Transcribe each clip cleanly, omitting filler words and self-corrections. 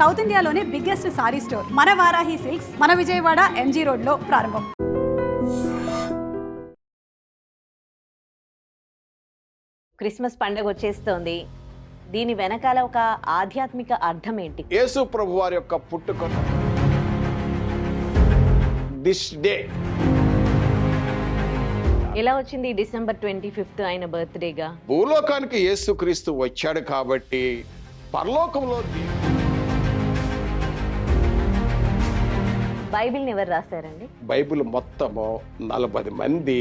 South ఇండియాలోనే biggest sorry store మన Varahi silks మన విజయవాడ ఎంజీ రోడ్ లో ప్రారంభం. క్రిస్మస్ పండుగ వచ్చేస్తోంది. దీని వెనకాల ఒక ఆధ్యాత్మిక అర్థం ఏంటి? యేసు ప్రభు వారి యొక్క పుట్టుక దిస్ డే ఎలా వచ్చింది? డిసెంబర్ 25 ఆయన బర్త్డేగా. భూలోకానికి యేసు క్రీస్తు వచ్చాడు కాబట్టి పరలోకంలో బైబిల్ని ఎవరు రాశారండి? బైబిల్ మొత్తము 40 మంది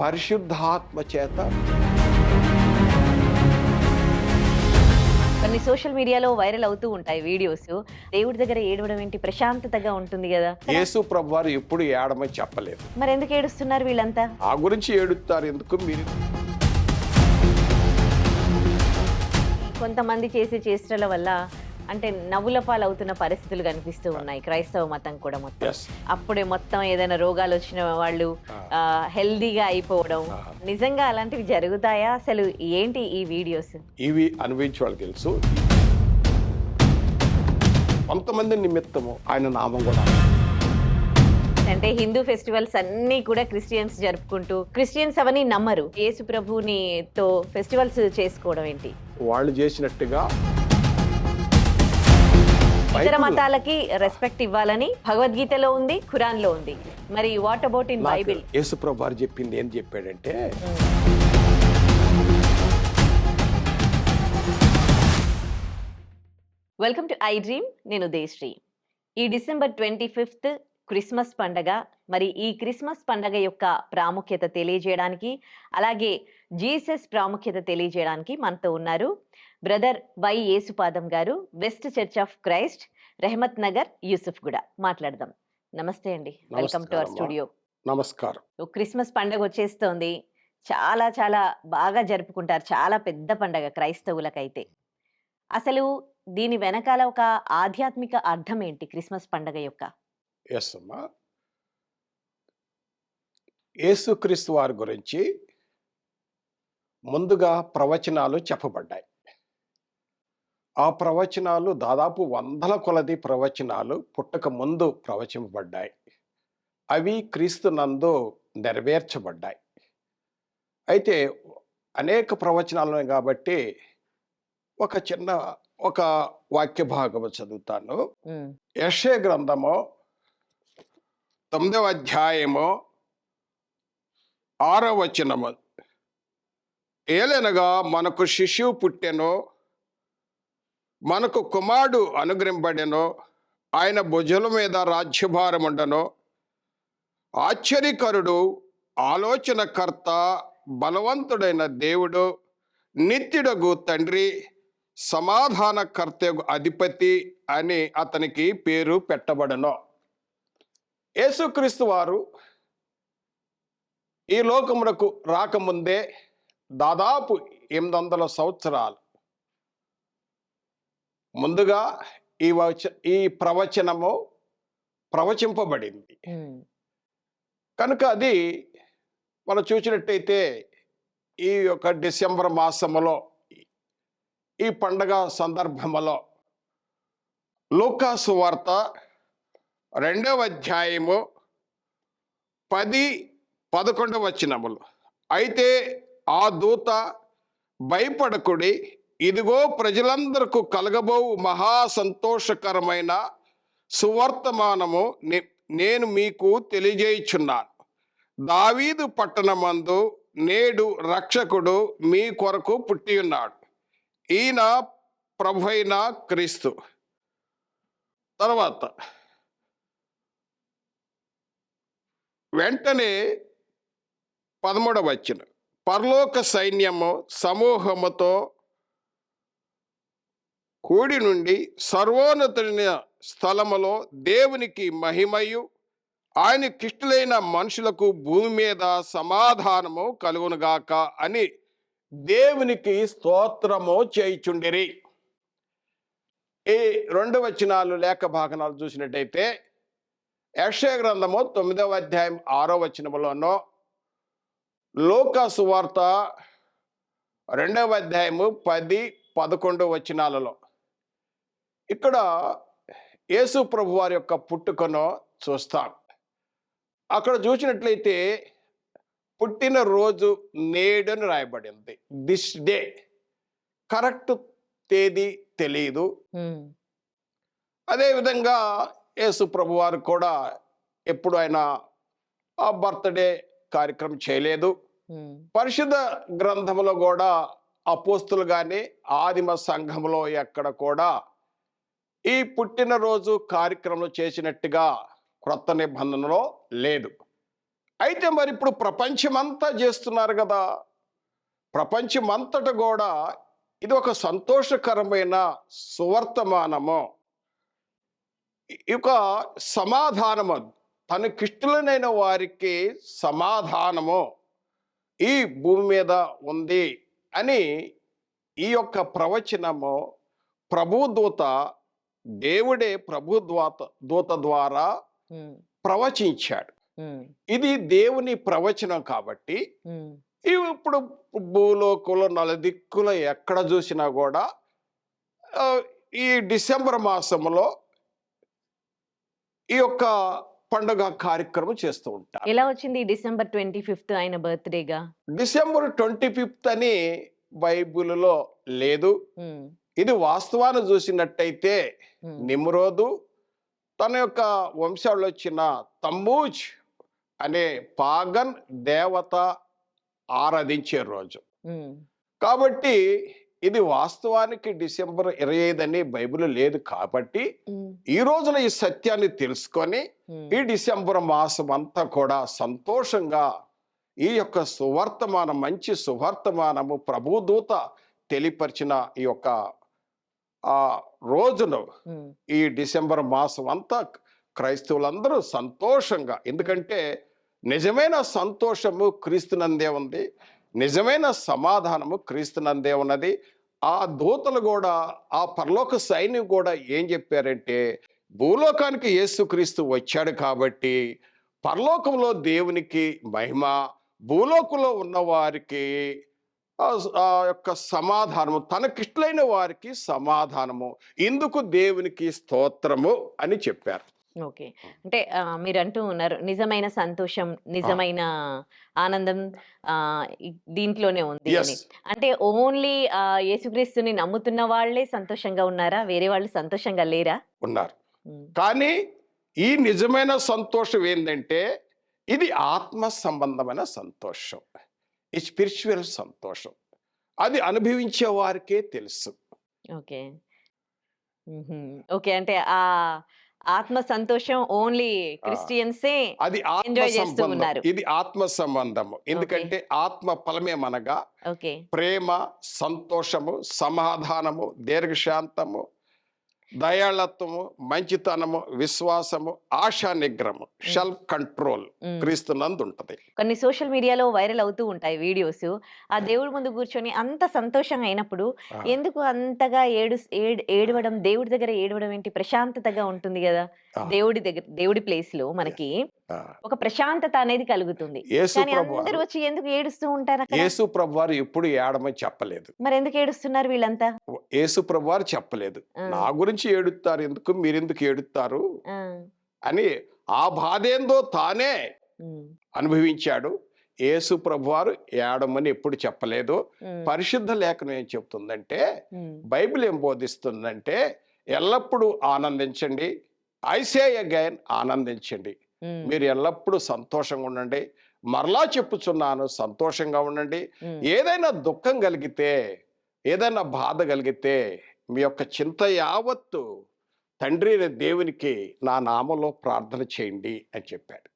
పరిశుద్ధాత్మ చేత. కొన్ని సోషల్ మీడియాలో వైరల్ అవుతూ ఉంటాయి వీడియోస్. దేవుడి దగ్గర ఏడవడం ఏంటి, ప్రశాంతతగా ఉంటుంది కదా. యేసు ప్రభు వారు ఎప్పుడు ఏడమని చెప్పలేదు. మరి ఎందుకు ఏడుస్తున్నారు వీళ్ళంతా? ఆ గురించి ఏడుస్తారు ఎందుకు? మీరు కొంతమంది చేసే చేష్టల వల్ల అంటే నవ్వుల పాలవుతున్న పరిస్థితులు కనిపిస్తూ ఉన్నాయి. క్రైస్తవ మతం కూడా మొత్తం అప్పుడే మొత్తం ఏదైనా రోగాలు వచ్చిన వాళ్ళు హెల్దీగా అయిపోవడం, నిజంగా అలాంటివి జరుగుతాయా? అసలు ఏంటి ఈ వీడియోస్? ఇవి అనుభవించే వాళ్ళు తెలుసు. కొంతమంది నిమిత్తము ఆయన నామం కూడా అంటే హిందూ ఫెస్టివల్స్ అన్ని కూడా క్రిస్టియన్స్ జరుపుకుంటూ, క్రిస్టియన్స్ అవన్నీ నమ్మరు. యేసు ప్రభుని తో ఫెస్టివల్స్ చేసుకోవడం ఏంటి? వాళ్ళు చేసినట్టుగా ఇతర మతాలకి రెస్పెక్ట్ ఇవ్వాలని భగవద్గీతలో ఉంది, ఖురాన్ లో ఉంది. మరి వాట్ అబౌట్ ఇన్ బైబిల్? యేసు ప్రభు వారు చెప్పింది ఏం చెప్పాడంటే, వెల్కమ్ టు ఐ డ్రీమ్. నేను ఉదయశ్రీ. ఈ డిసెంబర్ 25 క్రిస్మస్ పండగ. మరి ఈ క్రిస్మస్ పండగ యొక్క ప్రాముఖ్యత తెలియజేయడానికి, అలాగే జీసస్ ప్రాముఖ్యత తెలియజేయడానికి మనతో ఉన్నారు బ్రదర్ వై యేసుపాదం గారు, west church of Christ, Rahmat Nagar, Yusuf గూడ. మాట్లాడదాం. నమస్తే అండి, వెల్కమ్ టు అవర్ స్టూడియో. నమస్కారం. క్రిస్మస్ పండగ వచ్చేస్తోంది. చాలా చాలా బాగా జరుపుకుంటారు. చాలా పెద్ద పండగ క్రైస్తవులకైతే. అసలు దీని వెనకాల ఒక ఆధ్యాత్మిక అర్థం ఏంటి క్రిస్మస్ పండగ యొక్క? ఎస్ అమ్మా, యేసుక్రీస్తు వారి గురించి ముందుగా ప్రవచనాలు చెప్పబడ్డాయి. ఆ ప్రవచనాలు దాదాపు 100 కొలది ప్రవచనాలు పుట్టక ముందు ప్రవచింపబడ్డాయి. అవి క్రీస్తు నందు నెరవేర్చబడ్డాయి. అయితే అనేక ప్రవచనాలు ఉన్నాయి కాబట్టి ఒక వాక్య భాగము చదువుతాను. యెషయా గ్రంథము 9వ అధ్యాయము 6వ వచనము. ఏలనగా మనకు శిశువు పుట్టెను, మనకు కుమారుడు అనుగ్రహింపబడెను, ఆయన భుజముల మీద రాజ్యభారం ఉండను. ఆశ్చర్యకరుడు, ఆలోచనకర్త, బలవంతుడైన దేవుడు, నిత్యుడగు తండ్రి, సమాధానకర్తకు అధిపతి అని అతనికి పేరు పెట్టబడను. యేసుక్రీస్తు వారు ఈ లోకమునకు రాకముందే దాదాపు 800 సంవత్సరాలు ముందుగా ఈ ప్రవచనము ప్రవచింపబడింది. కనుక అది మనం చూసినట్టయితే ఈ యొక్క డిసెంబర్ మాసములో ఈ పండగ సందర్భములో లూకా సువార్త 2వ అధ్యాయము 10-11 వచనములు. అయితే ఆ దూత, భయపడకుడి, ఇదిగో ప్రజలందరకు కలగబోవు మహా సంతోషకరమైన సువర్తమానము నేను మీకు తెలియజేయుచున్నాను. దావీదు పట్టణమందు నేడు రక్షకుడు మీ కొరకు పుట్టి ఉన్నాడు. ఈయన ప్రభువైన క్రీస్తు. తర్వాత వెంటనే 13వ వచనం. పరలోక సైన్యము సమూహముతో కూడి నుండి సర్వోన్నతుని స్థలములో దేవునికి మహిమయు, ఆయనకిష్టులైన మనుషులకు భూమి మీద సమాధానము కలుగునుగాక అని దేవునికి స్తోత్రము చేయుచుండిరి. ఈ 2 వచనాలు లేఖ భాగనాలు చూసినట్టయితే యెషయా గ్రంథము 9వ అధ్యాయం 6వ వచనములోనో, లూకా సువార్త 2వ అధ్యాయము 10-11 వచనాలలో ఇక్కడ యేసు ప్రభు వారి యొక్క పుట్టుకను చూస్తాం. అక్కడ చూసినట్లయితే పుట్టిన రోజు నేడని రాయబడింది. దిస్ డే, కరెక్ట్ తేదీ తెలియదు. అదేవిధంగా యేసు ప్రభు వారు కూడా ఎప్పుడు ఆయన ఆ బర్త్డే కార్యక్రమం చేయలేదు. పరిశుద్ధ గ్రంథంలో కూడా అపోస్తులు కానీ ఆదిమ సంఘంలో ఎక్కడ కూడా ఈ పుట్టినరోజు కార్యక్రమం చేసినట్టుగా క్రొత్త నిబంధనలో లేదు. అయితే మరి ఇప్పుడు ప్రపంచమంతా చేస్తున్నారు కదా. ప్రపంచమంతట కూడా ఇది ఒక సంతోషకరమైన సువర్తమానము, ఇక సమాధానము, తనకిష్టులైన వారికి సమాధానము ఈ భూమి మీద ఉంది అని ఈ యొక్క ప్రవచనము ప్రభుదూత, దేవుడే దూత ద్వారా ప్రవచించాడు. ఇది దేవుని ప్రవచనం కాబట్టి ఇప్పుడు భూలోకంలో నలుదిక్కుల ఎక్కడ చూసినా కూడా ఈ డిసెంబర్ మాసంలో ఈ యొక్క పండుగ కార్యక్రమం చేస్తూ ఉంటారు. ఎలా వచ్చింది డిసెంబర్ 25th ఆయన బర్త్డేగా? డిసెంబర్ 25th అని బైబిల్లో లేదు. ఇది వాస్తవాన్ని చూసినట్టయితే నిమ్రోదు తన యొక్క వంశాల్లో వచ్చిన తమ్మూజ్ అనే పాగన్ దేవత ఆరాధించే రోజు కాబట్టి ఇది వాస్తవానికి డిసెంబర్ 25 అని బైబిల్ లేదు. కాబట్టి ఈ రోజున ఈ సత్యాన్ని తెలుసుకొని ఈ డిసెంబర్ మాసం అంతా కూడా సంతోషంగా ఈ యొక్క సువర్తమానం, మంచి సువర్తమానము ప్రభుదూత తెలియపరిచిన ఈ యొక్క ఆ రోజును ఈ డిసెంబర్ మాసం అంతా క్రైస్తవులందరూ సంతోషంగా, ఎందుకంటే నిజమైన సంతోషము క్రీస్తునందే ఉంది, నిజమైన సమాధానము క్రీస్తునందే ఉన్నది. ఆ దూతలు కూడా, ఆ పరలోక సైన్యం కూడా ఏం చెప్పారంటే, భూలోకానికి యేసుక్రీస్తు వచ్చాడు కాబట్టి పరలోకంలో దేవునికి మహిమ, భూలోకంలో ఉన్న వారికి ఆ యొక్క సమాధానము, తనకిష్టులైన వారికి సమాధానము, ఇందుకు దేవునికి స్తోత్రము అని చెప్పారు. ఓకే. అంటే మీరు అంటూ ఉన్నారు నిజమైన సంతోషం, నిజమైన ఆనందం దీంట్లోనే ఉంది అని. అంటే ఓన్లీ యేసుక్రీస్తుని నమ్ముతున్న వాళ్ళే సంతోషంగా ఉన్నారా? వేరే వాళ్ళు సంతోషంగా లేరా? ఉన్నారు. కానీ ఈ నిజమైన సంతోషం ఏంటంటే ఇది ఆత్మ సంబంధమైన సంతోషం, ఈ స్పిరిచువల్ సంతోషం. అది అనుభవించే వారికే తెలుసు. ఓకే. ఓకే. అంటే ఆ ఆత్మ సంతోషం ఓన్లీ క్రిస్టియన్సే అది ఆత్మ సంబంధం. ఇది ఆత్మ సంబంధము. ఎందుకంటే ఆత్మ ఫలమేమనగా ప్రేమ, సంతోషము, సమాధానము, దీర్ఘశాంతము, దయాళత్వము, మంచితనము, విశ్వాసము, ఆశా నిగ్రహము, సెల్ఫ్ కంట్రోల్ క్రీస్తునందు ఉంటది. కొన్ని సోషల్ మీడియాలో వైరల్ అవుతూ ఉంటాయి వీడియోస్. ఆ దేవుడి ముందు కూర్చొని అంత సంతోషంగా అయినప్పుడు ఎందుకు అంతగా ఏడవడం, దేవుడి దగ్గర ఏడవడం ఏంటి? ప్రశాంతతగా ఉంటుంది కదా దేవుడి దగ్గర, దేవుడి ప్లేస్ లో మనకి ఒక ప్రశాంతత అనేది కలుగుతుంది. కానీ అందరూ వచ్చి ఎందుకు ఏడుస్తూ ఉంటారు? యేసు ప్రభువారు ఎప్పుడు ఏడమని చెప్పలేదు. మరి ఎందుకు ఏడుస్తున్నారు వీళ్ళంతా? యేసు ప్రభువారు చెప్పలేదు, నా గురించి ఏడుస్తారు ఎందుకు, మీరెందుకు ఏడుస్తారు అని. ఆ బాధ ఏందో తానే అనుభవించాడు. యేసు ప్రభువారు ఏడమని ఎప్పుడు చెప్పలేదు. పరిశుద్ధ లేఖనం ఏం చెప్తుందంటే, బైబిల్ ఏం బోధిస్తుందంటే, ఎల్లప్పుడూ ఆనందించండి, ఐ సే అగైన్ ఆనందించండి, మీరు ఎల్లప్పుడూ సంతోషంగా ఉండండి, మరలా చెప్పుచున్నాను సంతోషంగా ఉండండి. ఏదైనా దుఃఖం కలిగితే, ఏదైనా బాధ కలిగితే మీ యొక్క చింత యావత్తు తండ్రి దేవునికి నా నామంలో ప్రార్థన చేయండి అని చెప్పాడు.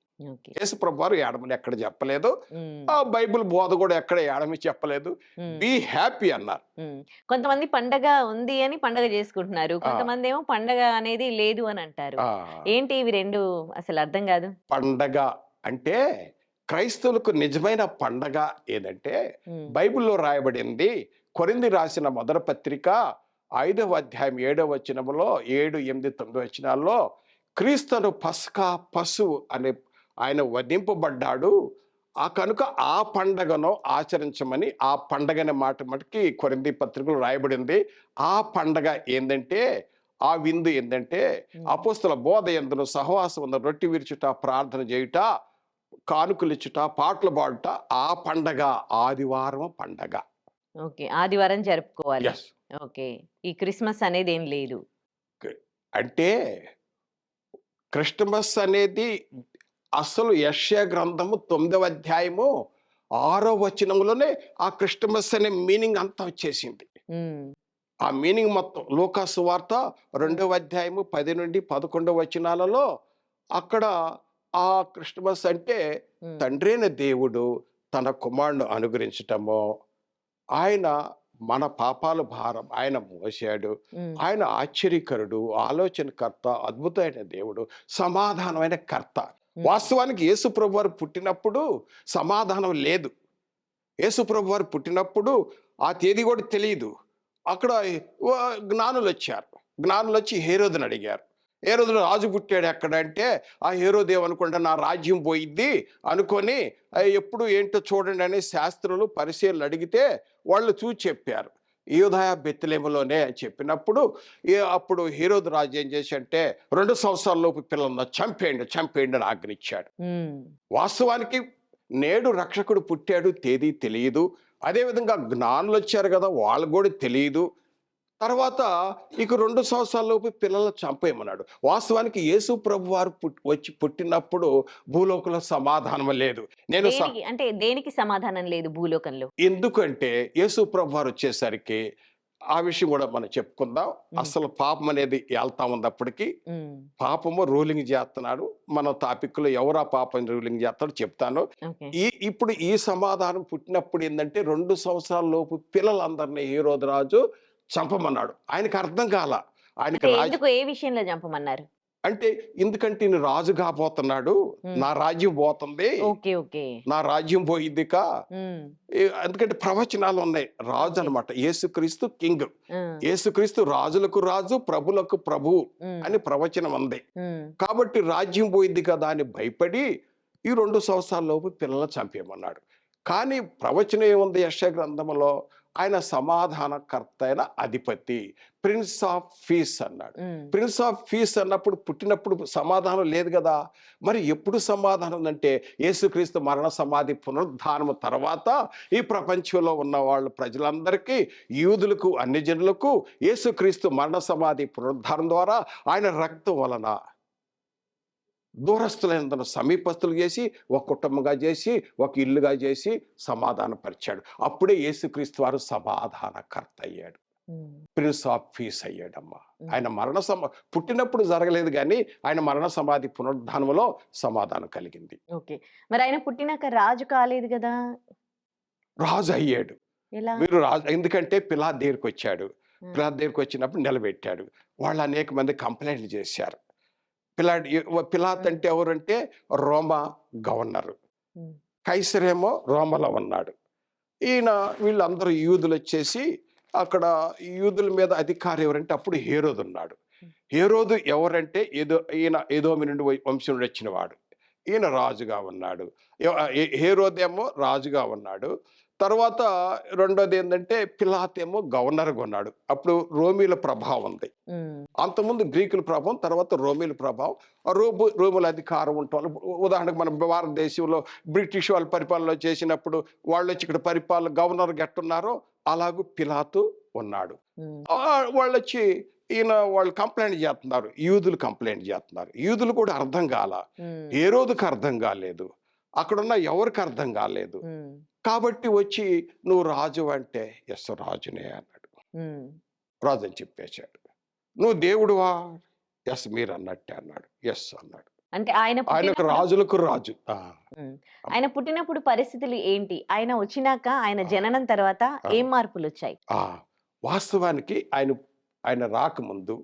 యేసు ప్రభువారు ఏడమని ఎక్కడ చెప్పలేదు. ఆ బైబిల్ బోధ కూడా ఎక్కడ ఏడమి చెప్పలేదు. బీ హ్యాపీ అన్నారు. కొంతమంది పండగ ఉంది అని పండగ చేసుకుంటున్నారు, కొంతమంది ఏమో పండగ అనేది లేదు అని అంటారు. ఏంటి ఇవి రెండు? అసలు అర్థం కాదు. పండగ అంటే క్రైస్తవులకు నిజమైన పండగ ఏదంటే బైబిల్లో రాయబడింది. కొరింథీ రాసిన మొదటి పత్రిక 5వ అధ్యాయం 7వ వచనంలో 7, 8, 9 వచనాల్లో క్రీస్తును పస్కా పశువు అనే ఆయన వధింపబడ్డాడు, ఆ కనుక ఆ పండగను ఆచరించమని ఆ పండగనే మాట మటుకి కొరింథీ పత్రికలో రాయబడింది. ఆ పండగ ఏంటంటే ఆ విందు ఏంటంటే అపోస్తల బోధ యందును సహవాసం రొట్టె విరుచుట, ప్రార్థన చేయుట, కానుకలిచ్చుట, పాటలు పాడుట, ఆ పండగ ఆదివారం పండగ. ఓకే. ఆదివారం జరుపుకోవాలి. ఎస్. ఓకే. ఈ క్రిస్మస్ అనేది ఏం లేదు. అంటే క్రిస్టమస్ అనేది అసలు యెషయా గ్రంథము 9వ అధ్యాయము 6వ వచనంలోనే ఆ క్రిస్టమస్ అనే మీనింగ్ అంతా వచ్చేసింది. హ్మ్. ఆ మీనింగ్ మొత్తం లూకా సువార్త 2వ అధ్యాయము 10 నుండి 11 వచనాలలో అక్కడ ఆ క్రిస్టమస్ అంటే హ్మ్. తండ్రైన దేవుడు తన కుమారుడు అనుగ్రహించటము, ఆయన మన పాపాల భారం ఆయన మోసాడు, హ్మ్. ఆయన ఆశ్చర్యకరుడు, ఆలోచనకర్త, అద్భుతమైన దేవుడు, సమాధానమైన కర్త. హ్మ్. వాస్తవానికి యేసు ప్రభు వారు పుట్టినప్పుడు సమాధానం లేదు. యేసు ప్రభు వారు పుట్టినప్పుడు ఆ తేదీ కూడా తెలియదు. అక్కడ జ్ఞానులు వచ్చారు. జ్ఞానులు వచ్చి హేరోదుని అడిగారు. హేరోదు రాజు పుట్టాడు ఎక్కడ అంటే, ఆ హేరోదు ఏమనుకుంటా నా రాజ్యం పోయిద్ది అనుకొని ఎప్పుడు ఏంటో చూడండి అని శాస్త్రులు పరిశీలనలు అడిగితే వాళ్ళు చూసి చెప్పారు. యూదయ బెత్లెహేములోనే అని చెప్పినప్పుడు అప్పుడు హేరోదు రాజు ఏం చేసి అంటే 2 సంవత్సరాల లోపు పిల్లలను చంపేయండి అని ఆజ్ఞించాడు. హ్మ్. వాస్తవానికి నేడు రక్షకుడు పుట్టాడు, తేదీ తెలియదు. అదేవిధంగా జ్ఞానులు వచ్చారు కదా, వాళ్ళు కూడా తెలియదు. తర్వాత ఇక 2 సంవత్సరాల లోపు పిల్లలను చంపేయమన్నాడు. వాస్తవానికి యేసు ప్రభు వారు వచ్చి పుట్టినప్పుడు భూలోకంలో సమాధానం లేదు. దేనికి సమాధానం లేదు భూలోకంలో? ఎందుకంటే యేసు ప్రభు వారు వచ్చేసరికి ఆ విషయం కూడా మనం చెప్పుకుందాం. అసలు పాపం అనేది వెళ్తా ఉన్నప్పటికీ పాపము రూలింగ్ చేస్తున్నాడు. మన టాపిక్లో ఎవరు ఆ పాపం రూలింగ్ చేస్తాడో చెప్తాను. ఇప్పుడు ఈ సమాధానం పుట్టినప్పుడు ఏంటంటే 2 సంవత్సరాల లోపు పిల్లలందరినీ హేరోదు రాజు చంపమన్నాడు. ఆయనకు అర్థం కాల. ఆయనకి ఎందుకు, ఏ విషయంలో చంపమన్నారు? అంటే ఎందుకంటే ఈయన రాజు కాబోతున్నాడు, నా రాజ్యం పోతుంది, నా రాజ్యం పోయిద్దిక. ఎందుకంటే ప్రవచనాలు ఉన్నాయి. రాజు అనమాట, యేసుక్రీస్తు కింగ్, యేసుక్రీస్తు రాజులకు రాజు, ప్రభులకు ప్రభు అని ప్రవచనం ఉంది. కాబట్టి రాజ్యం పోయిద్ది కదా అని భయపడి ఈ 2 సంవత్సరాల లోపు పిల్లలను చంపేయమన్నాడు. కానీ ప్రవచనం ఏముంది యెషయా గ్రంథంలో? ఆయన సమాధానకర్త అయిన అధిపతి, ప్రిన్స్ ఆఫ్ పీస్ అన్నాడు. ప్రిన్స్ ఆఫ్ పీస్ అన్నప్పుడు పుట్టినప్పుడు సమాధానం లేదు కదా. మరి ఎప్పుడు సమాధానం అంటే యేసుక్రీస్తు మరణ సమాధి పునరుద్ధానము తర్వాత ఈ ప్రపంచంలో ఉన్న వాళ్ళు ప్రజలందరికీ, యూదులకు, అన్ని జనులకు యేసుక్రీస్తు మరణ సమాధి పునరుద్ధానం ద్వారా ఆయన రక్తం వలన దూరస్తులైన సమీపస్తులు చేసి, ఒక కుటుంబంగా చేసి, ఒక ఇల్లుగా చేసి సమాధానపరిచాడు. అప్పుడే యేసుక్రీస్తు వారు సమాధానకర్త అయ్యాడు, ప్రిన్స్ ఆఫ్ పీస్ అయ్యాడమ్మా. ఆయన పుట్టినప్పుడు జరగలేదు కానీ ఆయన మరణ సమాధి పునరుద్ధానంలో సమాధానం కలిగింది. ఓకే. మరి ఆయన పుట్టినాక రాజు కాలేదు కదా? రాజు అయ్యాడు. మీరు రాజు ఎందుకంటే పిలాతు దగ్గరికి వచ్చాడు. పిలాతు దగ్గరికి వచ్చినప్పుడు నిలబెట్టాడు. వాళ్ళు అనేక మంది కంప్లైంట్లు చేశారు. పిలాత్ అంటే ఎవరంటే రోమా గవర్నర్, కైసరేమో రోమలో ఉన్నాడు. వీళ్ళందరూ యూదులు వచ్చేసి అక్కడ యూదుల మీద అధికారి ఎవరంటే అప్పుడు హేరోదు ఉన్నాడు. హేరోదు ఎవరంటే ఈయన ఎదోము నుండి వంశం నుండి వచ్చిన వాడు. ఈయన రాజుగా ఉన్నాడు. హేరోదేమో రాజుగా ఉన్నాడు. తర్వాత రెండోది ఏంటంటే పిలాతు ఏమో గవర్నర్గా ఉన్నాడు. అప్పుడు రోమీల ప్రభావం ఉంది. అంతకుముందు గ్రీకుల ప్రభావం, తర్వాత రోమీల ప్రభావం. రోముల అధికారం ఉంటాం. ఉదాహరణకు మన భారతదేశంలో బ్రిటిష్ వాళ్ళు పరిపాలన చేసినప్పుడు వాళ్ళు వచ్చి ఇక్కడ పరిపాలన గవర్నర్ గట్టున్నారో అలాగూ పిలాతు ఉన్నాడు. వాళ్ళు వచ్చి వాళ్ళు కంప్లైంట్ చేస్తున్నారు, యూదులు కంప్లైంట్ చేస్తున్నారు. యూదులు కూడా అర్థం కాల, హేరోదుకు అర్థం కాలేదు, అక్కడున్న ఎవరికి అర్థం కాలేదు. కాబట్టి వచ్చి నువ్వు రాజు అంటే ఎస్ రాజునే అన్నాడు. రాజు అని చెప్పేశాడు. నువ్వు దేవుడువా? ఎస్ మీరు అన్నట్టే అన్నాడు. ఎస్ అన్నాడు. అంటే ఆయనకు రాజులకు రాజు. ఆయన పుట్టినప్పుడు పరిస్థితులు ఏంటి? ఆయన వచ్చినాక, ఆయన జననం తర్వాత ఏం మార్పులు వచ్చాయి? వాస్తవానికి ఆయన రాకముందు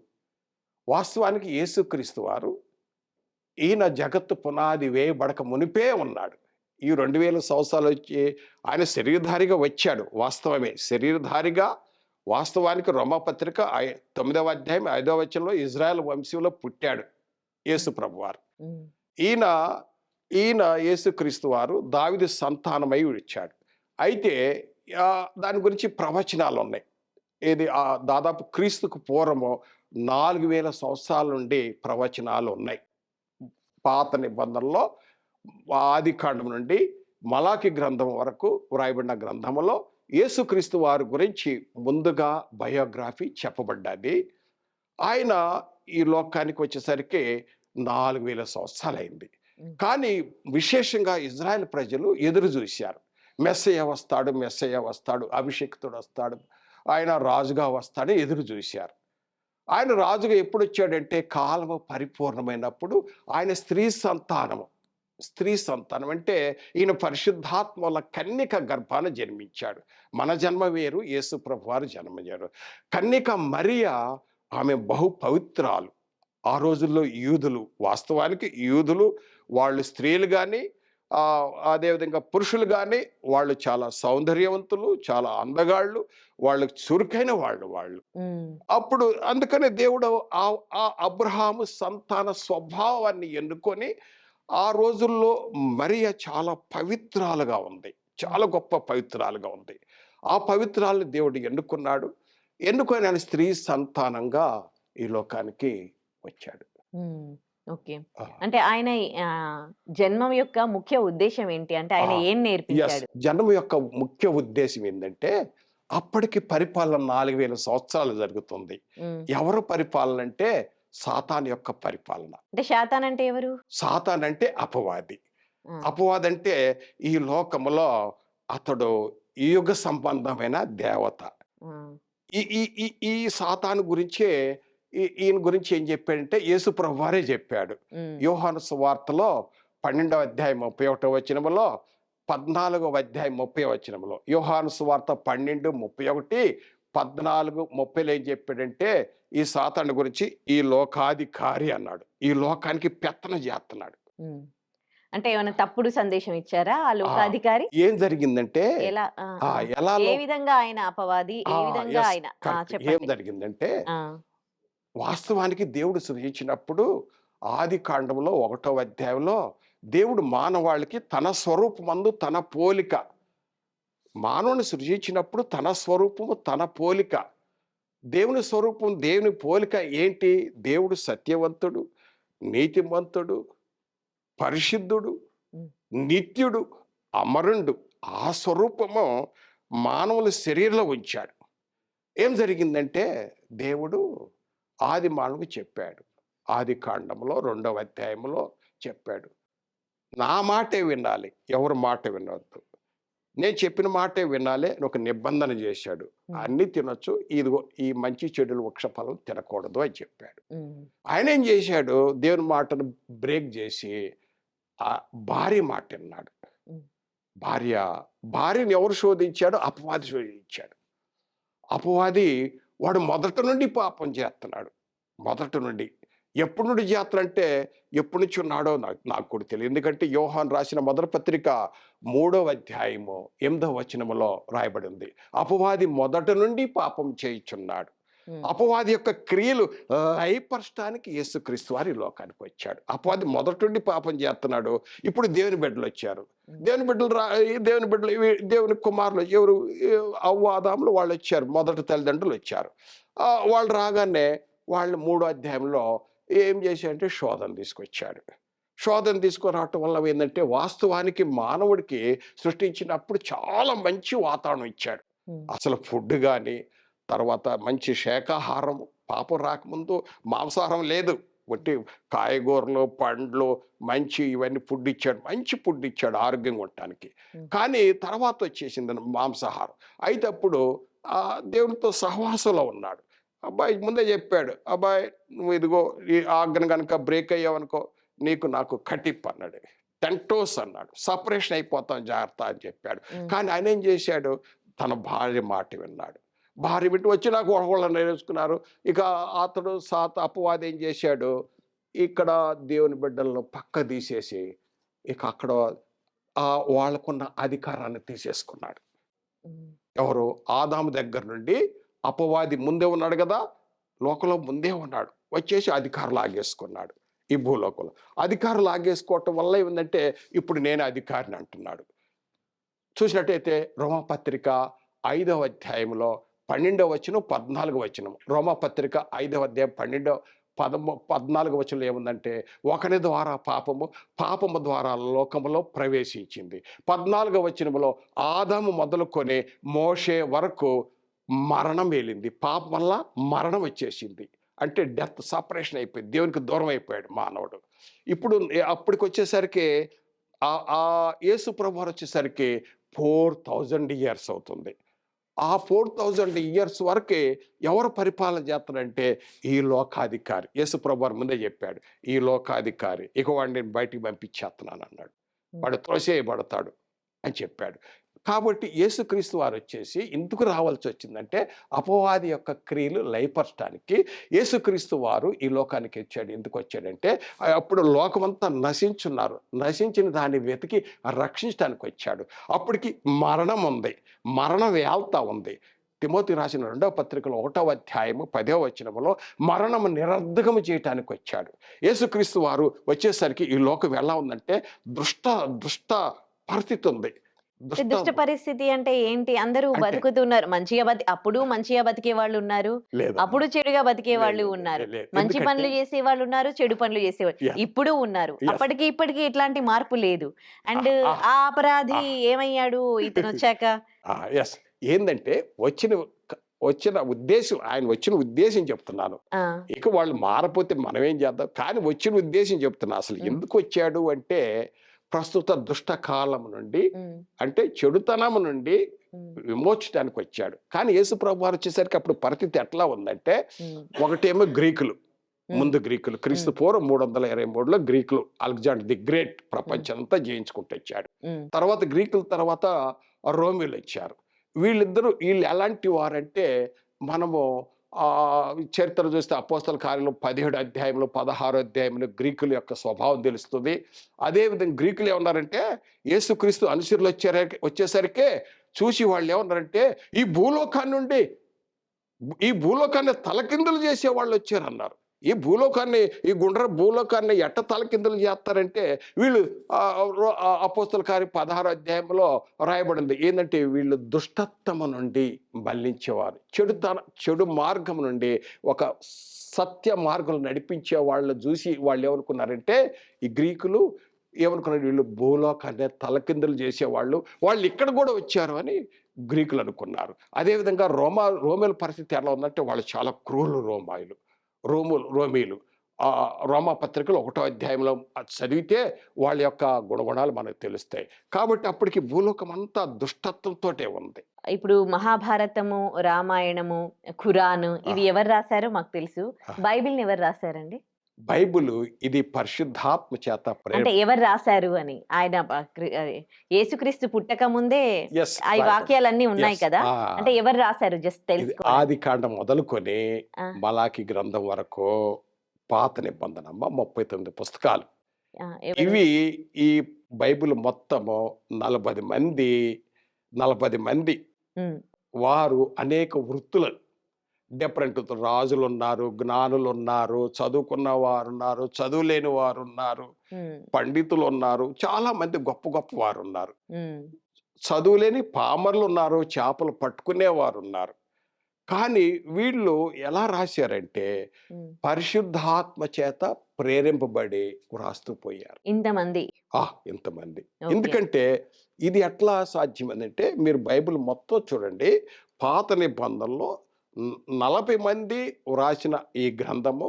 వాస్తవానికి యేసుక్రీస్తు వారు ఈయన జగత్తు పునాది వేయబడక మునిపే ఉన్నాడు. ఈ 2000 సంవత్సరాలు వచ్చి ఆయన శరీరధారిగా వచ్చాడు. వాస్తవమే, శరీరధారిగా. వాస్తవానికి రోమాపత్రిక 9వ అధ్యాయం 5వ వచనంలో ఇజ్రాయెల్ వంశంలో పుట్టాడు యేసు ప్రభు వారు. ఈయన యేసుక్రీస్తు వారు దావీదు సంతానమై వచ్చాడు. అయితే దాని గురించి ప్రవచనాలు ఉన్నాయి. దాదాపు క్రీస్తుకు పూర్వము 4000 సంవత్సరాల నుండి ప్రవచనాలు ఉన్నాయి. పాత నిబంధనలో ఆది కాండం నుండి మలాకి గ్రంథం వరకు వ్రాయబడిన గ్రంథంలో యేసుక్రీస్తు వారి గురించి ముందుగా బయోగ్రఫీ చెప్పబడ్డది. ఆయన ఈ లోకానికి వచ్చేసరికి 4000 సంవత్సరాలైంది. కానీ విశేషంగా ఇజ్రాయెల్ ప్రజలు ఎదురు చూశారు. మెస్సయ్య వస్తాడు, మెస్సయ్య వస్తాడు, అభిషేక్తుడు వస్తాడు, ఆయన రాజుగా వస్తాడని ఎదురు చూశారు. ఆయన రాజుగా ఎప్పుడు వచ్చాడంటే కాలం పరిపూర్ణమైనప్పుడు. ఆయన స్త్రీ సంతానం అంటే ఈయన పరిశుద్ధాత్మల కన్యక గర్భాన జన్మించాడు. మన జన్మ వేరు, యేసు ప్రభు వారు జన్మించారు. కన్యక మరియ ఆమె బహు పవిత్రాలు. ఆ రోజుల్లో యూదులు, వాస్తవానికి యూదులు వాళ్ళు స్త్రీలు కానీ అదేవిధంగా పురుషులు కానీ వాళ్ళు చాలా సౌందర్యవంతులు, చాలా అందగాళ్ళు, వాళ్ళు చురుకైన వాళ్ళు. అప్పుడు అందుకనే దేవుడు ఆ అబ్రహాము సంతాన స్వభావాన్ని ఎన్నుకొని ఆ రోజుల్లో మరియ చాలా పవిత్రాలుగా ఉంది, చాలా గొప్ప పవిత్రాలుగా ఉంది. ఆ పవిత్రాలను దేవుడు ఎన్నుకొని ఆయన స్త్రీ సంతానంగా ఈ లోకానికి వచ్చాడు. ఓకే. అంటే ఆయన జన్మం యొక్క ముఖ్య ఉద్దేశం ఏంటి? అంటే ఆయన ఏం నేర్పించాడు? జన్మ యొక్క ముఖ్య ఉద్దేశం ఏంటంటే అప్పటికి పరిపాలన 4000 సంవత్సరాలు జరుగుతుంది. ఎవరు పరిపాలన అంటే సాతాన్ యొక్క పరిపాలన. అంటే శాతాన్ అంటే ఎవరు? సాతాన్ అంటే అపవాది. అపవాది అంటే ఈ లోకములో అతడు యుగ సంబంధమైన దేవత. ఈ సాతాను గురించే ఈయన గురించి ఏం చెప్పాడంటే యేసు ప్రభు వారే చెప్పాడు. యోహాను సువార్తలో 12వ అధ్యాయం 31వ వచనములో, 14వ అధ్యాయం 30వ వచనములో, యోహాను సువార్త 12:31, 14:30లో ఏం చెప్పాడంటే ఈ సాతాను గురించి ఈ లోకాధికారి అన్నాడు. ఈ లోకానికి పెత్తన చేస్తున్నాడు. అంటే ఏమైనా తప్పుడు సందేశం ఇచ్చారా ఆ లోకాధికారి? ఏం జరిగిందంటే ఏ విధంగా ఆయన అపవాది, ఏ విధంగా ఆయన ఏం జరిగిందంటే వాస్తవానికి దేవుడు సృజించినప్పుడు ఆది కాండంలో 1వ అధ్యాయంలో దేవుడు మానవాళికి తన స్వరూపమందు తన పోలిక, మానవుని సృజించినప్పుడు తన స్వరూపము తన పోలిక, దేవుని స్వరూపం దేవుని పోలిక ఏంటి? దేవుడు సత్యవంతుడు, నీతిమంతుడు, పరిశుద్ధుడు, నిత్యుడు, అమరుండు. ఆ స్వరూపము మానవుల శరీరంలో ఉంచాడు. ఏం జరిగిందంటే దేవుడు ఆది మానవుకు చెప్పాడు. ఆది కాండంలో 2వ అధ్యాయంలో చెప్పాడు, నా మాటే వినాలి, ఎవరి మాట వినవద్దు, నేను చెప్పిన మాటే వినాలి. ఒక నిబంధన చేశాడు. అన్ని తినొచ్చు, ఇదిగో ఈ మంచి చెడుల వృక్ష ఫలం తినకూడదు అని చెప్పాడు. ఆయన ఏం చేశాడు? దేవుని మాటను బ్రేక్ చేసి ఆ భార్య మాట విన్నాడు. భార్యని ఎవరు శోధించాడు? అపవాది శోధించాడు. అపవాది వాడు మొదటి నుండి పాపం చేస్తున్నాడు. మొదటి నుండి ఎప్పటి నుండి చేస్తాడంటే ఎప్పటి నుంచి ఉన్నాడో నాకు కూడా తెలియదు. ఎందుకంటే యోహాను రాసిన మొదటి పత్రిక 3వ అధ్యాయము 8వ వచనములో రాయబడింది, అపవాది మొదటి నుండి పాపం చేయుచున్నాడు. అపవాది యొక్క క్రియలు లయపరచడానికి యేసుక్రీస్తు వారి లోకానికి వచ్చాడు. అపవాది మొదటి నుండి పాపం చేస్తున్నాడు. ఇప్పుడు దేవుని బిడ్డలు వచ్చారు. దేవుని కుమారులు ఎవరు? అవ్వ ఆదాములు వాళ్ళు వచ్చారు, మొదటి తల్లిదండ్రులు వచ్చారు. వాళ్ళు రాగానే వాళ్ళు 3వ అధ్యాయంలో ఏం చేశారంటే శోధన తీసుకొచ్చాడు. శోధన తీసుకురావటం వల్ల ఏంటంటే వాస్తవానికి మానవుడికి సృష్టించినప్పుడు చాలా మంచి వాతావరణం ఇచ్చాడు. అసలు ఫుడ్ కానీ, తర్వాత మంచి శాకాహారం, పాపం రాకముందు మాంసాహారం లేదు, ఒట్టి కాయగూరలు, పండ్లు, మంచి ఇవన్నీ ఫుడ్ ఇచ్చాడు, మంచి ఫుడ్ ఇచ్చాడు ఆరోగ్యంగా ఉండటానికి. కానీ తర్వాత వచ్చేసింది మాంసాహారం. అయితే అప్పుడు దేవునితో సహవాసంలో ఉన్నాడు. అబ్బాయి ముందే చెప్పాడు, అబ్బాయి నువ్వు ఇదిగో ఈ ఆజ్ఞను కనుక బ్రేక్ అయ్యావనుకో నీకు నాకు కటిప్ అన్నాడు, టెంటోస్ అన్నాడు, సపరేషన్ అయిపోతాం జాగ్రత్త అని చెప్పాడు. కానీ ఆయన ఏం చేశాడు? తన భార్య మాట విన్నాడు. భార్య వింటూ వచ్చి నాకు ఒకళ్ళని నేర్చుకున్నారు. ఇక అతడు అపవాది ఏం చేశాడు? ఇక్కడ దేవుని బిడ్డలను పక్క తీసేసి ఇక అక్కడ వాళ్ళకున్న అధికారాన్ని తీసేసుకున్నాడు. ఎవరు? ఆదాము దగ్గర నుండి అపవాది ముందే ఉన్నాడు కదా, లోకంలో ముందే ఉన్నాడు, వచ్చేసి అధికారం లాగేసుకున్నాడు. ఈ భూలోకంలో అధికారం లాగేసుకోవటం వల్ల ఏమిందంటే ఇప్పుడు నేను అధికారిని అంటున్నాడు. చూసినట్టయితే రోమపత్రిక 5వ అధ్యాయంలో 12వ వచనం 14వ వచనం. రోమాపత్రిక 5వ అధ్యాయం 14వ వచనంలో ఏముందంటే, ఒకని ద్వారా పాపము ద్వారా లోకములో ప్రవేశించింది. 14వ వచనంలో ఆదాము మొదలుకొని మోషే వరకు మరణం ఏలింది. పాపం వల్ల మరణం వచ్చేసింది. అంటే డెత్, సపరేషన్ అయిపోయింది, దేవునికి దూరం అయిపోయాడు మానవుడు. ఇప్పుడు అప్పటికి వచ్చేసరికి ఆ యేసు ప్రభువారు వచ్చేసరికి 4000 ఇయర్స్ అవుతుంది. ఆ 4000 ఇయర్స్ వరకే ఎవరు పరిపాలన చేస్తారంటే ఈ లోకాధికారి. యేసు ప్రభువారు ముందే చెప్పాడు, ఈ లోకాధికారి ఇక వాడిని నేను బయటికి పంపించేస్తున్నాను అన్నాడు, వాడు త్రోసేయబడతాడు అని చెప్పాడు. కాబట్టి యేసుక్రీస్తు వారు వచ్చేసి ఎందుకు రావాల్సి వచ్చిందంటే అపవాది యొక్క క్రియలు లయపరచడానికి యేసుక్రీస్తు వారు ఈ లోకానికి వచ్చాడు. ఎందుకు వచ్చాడంటే అప్పుడు లోకమంతా నశించున్నారు, నశించిన దాన్ని వెతికి రక్షించడానికి వచ్చాడు. అప్పటికి మరణం ఉంది, మరణం వేల్తా ఉంది. తిమోతి రాసిన 2వ పత్రికలో 1వ అధ్యాయము 10వ వచనములో మరణము నిరర్ధకము చేయటానికి వచ్చాడు. యేసుక్రీస్తు వారు వచ్చేసరికి ఈ లోకం ఎలా ఉందంటే దుష్ట పరిస్థితి ఉంది. దుష్ట పరిస్థితి అంటే ఏంటి? అందరూ బతుకుతున్నారు మంచిగా, అప్పుడు మంచిగా బతికే వాళ్ళు ఉన్నారు, అప్పుడు చెడుగా బతికే వాళ్ళు ఉన్నారు, మంచి పనులు చేసే వాళ్ళు ఉన్నారు, చెడు పనులు చేసేవాళ్ళు ఇప్పుడు ఉన్నారు. అప్పటికి ఇప్పటికి ఇట్లాంటి మార్పు లేదు. అండ్ ఆ అపరాధి ఏమయ్యాడు ఇతను వచ్చాక? ఏంటంటే వచ్చిన ఉద్దేశం, ఆయన వచ్చిన ఉద్దేశం చెప్తున్నాను. ఇక వాళ్ళు మారపోతే మనం ఏం చేద్దాం, కానీ వచ్చిన ఉద్దేశం చెప్తున్నా. అసలు ఎందుకు వచ్చాడు అంటే ప్రస్తుత దుష్ట కాలం నుండి, అంటే చెడుతనము నుండి విమోచడానికి వచ్చాడు. కానీ యేసు ప్రభు వారు వచ్చేసరికి అప్పుడు పరిస్థితి ఎట్లా ఉందంటే, ఒకటేమో గ్రీకులు, ముందు గ్రీకులు, క్రీస్తు పూర్వం 323లో గ్రీకులు, అలెగ్జాండర్ ది గ్రేట్ ప్రపంచం అంతా జయించుకుంటూ వచ్చాడు. తర్వాత గ్రీకుల తర్వాత రోమిలు వచ్చారు. వీళ్ళు ఎలాంటి వారంటే, మనము చరిత్ర చూస్తే అపోస్తల కార్యంలో 17 అధ్యాయంలో 16 అధ్యాయంలో గ్రీకుల యొక్క స్వభావం తెలుస్తుంది. అదేవిధంగా గ్రీకులు ఏమన్నారంటే, యేసుక్రీస్తు అనుచరులు వచ్చేసరికి చూసి వాళ్ళు ఏమన్నారంటే, ఈ భూలోకాన్ని తలకిందులు చేసే వాళ్ళు వచ్చారన్నారు. ఈ గుండ్ర భూలోకాన్ని ఎట్ట తలకిందులు చేస్తారంటే, వీళ్ళు అపోస్తల కార్యం 16 అధ్యాయంలో రాయబడింది ఏంటంటే, వీళ్ళు దుష్టత్వము నుండి మళ్లించేవారు, చెడు మార్గం నుండి ఒక సత్య మార్గం నడిపించే వాళ్ళు చూసి వాళ్ళు ఏమనుకున్నారంటే, ఈ గ్రీకులు ఏమనుకున్నారు, వీళ్ళు భూలోకాన్ని తలకిందులు చేసేవాళ్ళు, వాళ్ళు ఇక్కడ కూడా వచ్చారు అని గ్రీకులు అనుకున్నారు. అదేవిధంగా రోమేల పరిస్థితి ఎలా ఉందంటే, వాళ్ళు చాలా క్రూరులు రోమీలు. రోమా పత్రికలు 1వ అధ్యాయంలో చదివితే వాళ్ళ యొక్క గుణగుణాలు మనకు తెలుస్తాయి. కాబట్టి అప్పటికి భూలోకం అంతా దుష్టత్వంతో ఉంది. ఇప్పుడు మహాభారతము, రామాయణము, ఖురాన్ ఇవి ఎవరు రాశారో మాకు తెలుసు. బైబిల్ని ఎవరు రాశారండి? బైబిల్ ఇది పరిశుద్ధాత్మ చేత, అంటే ఎవరు రాశారు అని, ఆయన యేసుక్రీస్తు పుట్టక ముందే ఆ వాక్యాలన్నీ ఉన్నాయి కదా, అంటే ఎవరు రాశారు జస్ట్ తెలుసు. ఆదికాండం మొదలుకొని మలాకి గ్రంథం వరకు పాత నిబంధన 39 పుస్తకాలు. ఇవి ఈ బైబిల్ మొత్తము 40 మంది వారు అనేక వృత్తులు, డిఫరెంట్ రాజులు ఉన్నారు, జ్ఞానులు ఉన్నారు, చదువుకున్న వారు ఉన్నారు, చదువులేని వారు ఉన్నారు, పండితులు ఉన్నారు, చాలా మంది గొప్ప వారు ఉన్నారు. చదువులేని పామర్లు ఉన్నారు, చేపలు పట్టుకునేవారు ఉన్నారు. కానీ వీళ్ళు ఎలా రాశారంటే పరిశుద్ధాత్మ చేత ప్రేరేంపబడి వ్రాస్తూ పోయారు ఇంతమంది. ఎందుకంటే ఇది ఎట్లా సాధ్యమంటే, మీరు బైబిల్ మొత్తం చూడండి, పాత నిబంధనలో 40 మంది వ్రాసిన ఈ గ్రంథము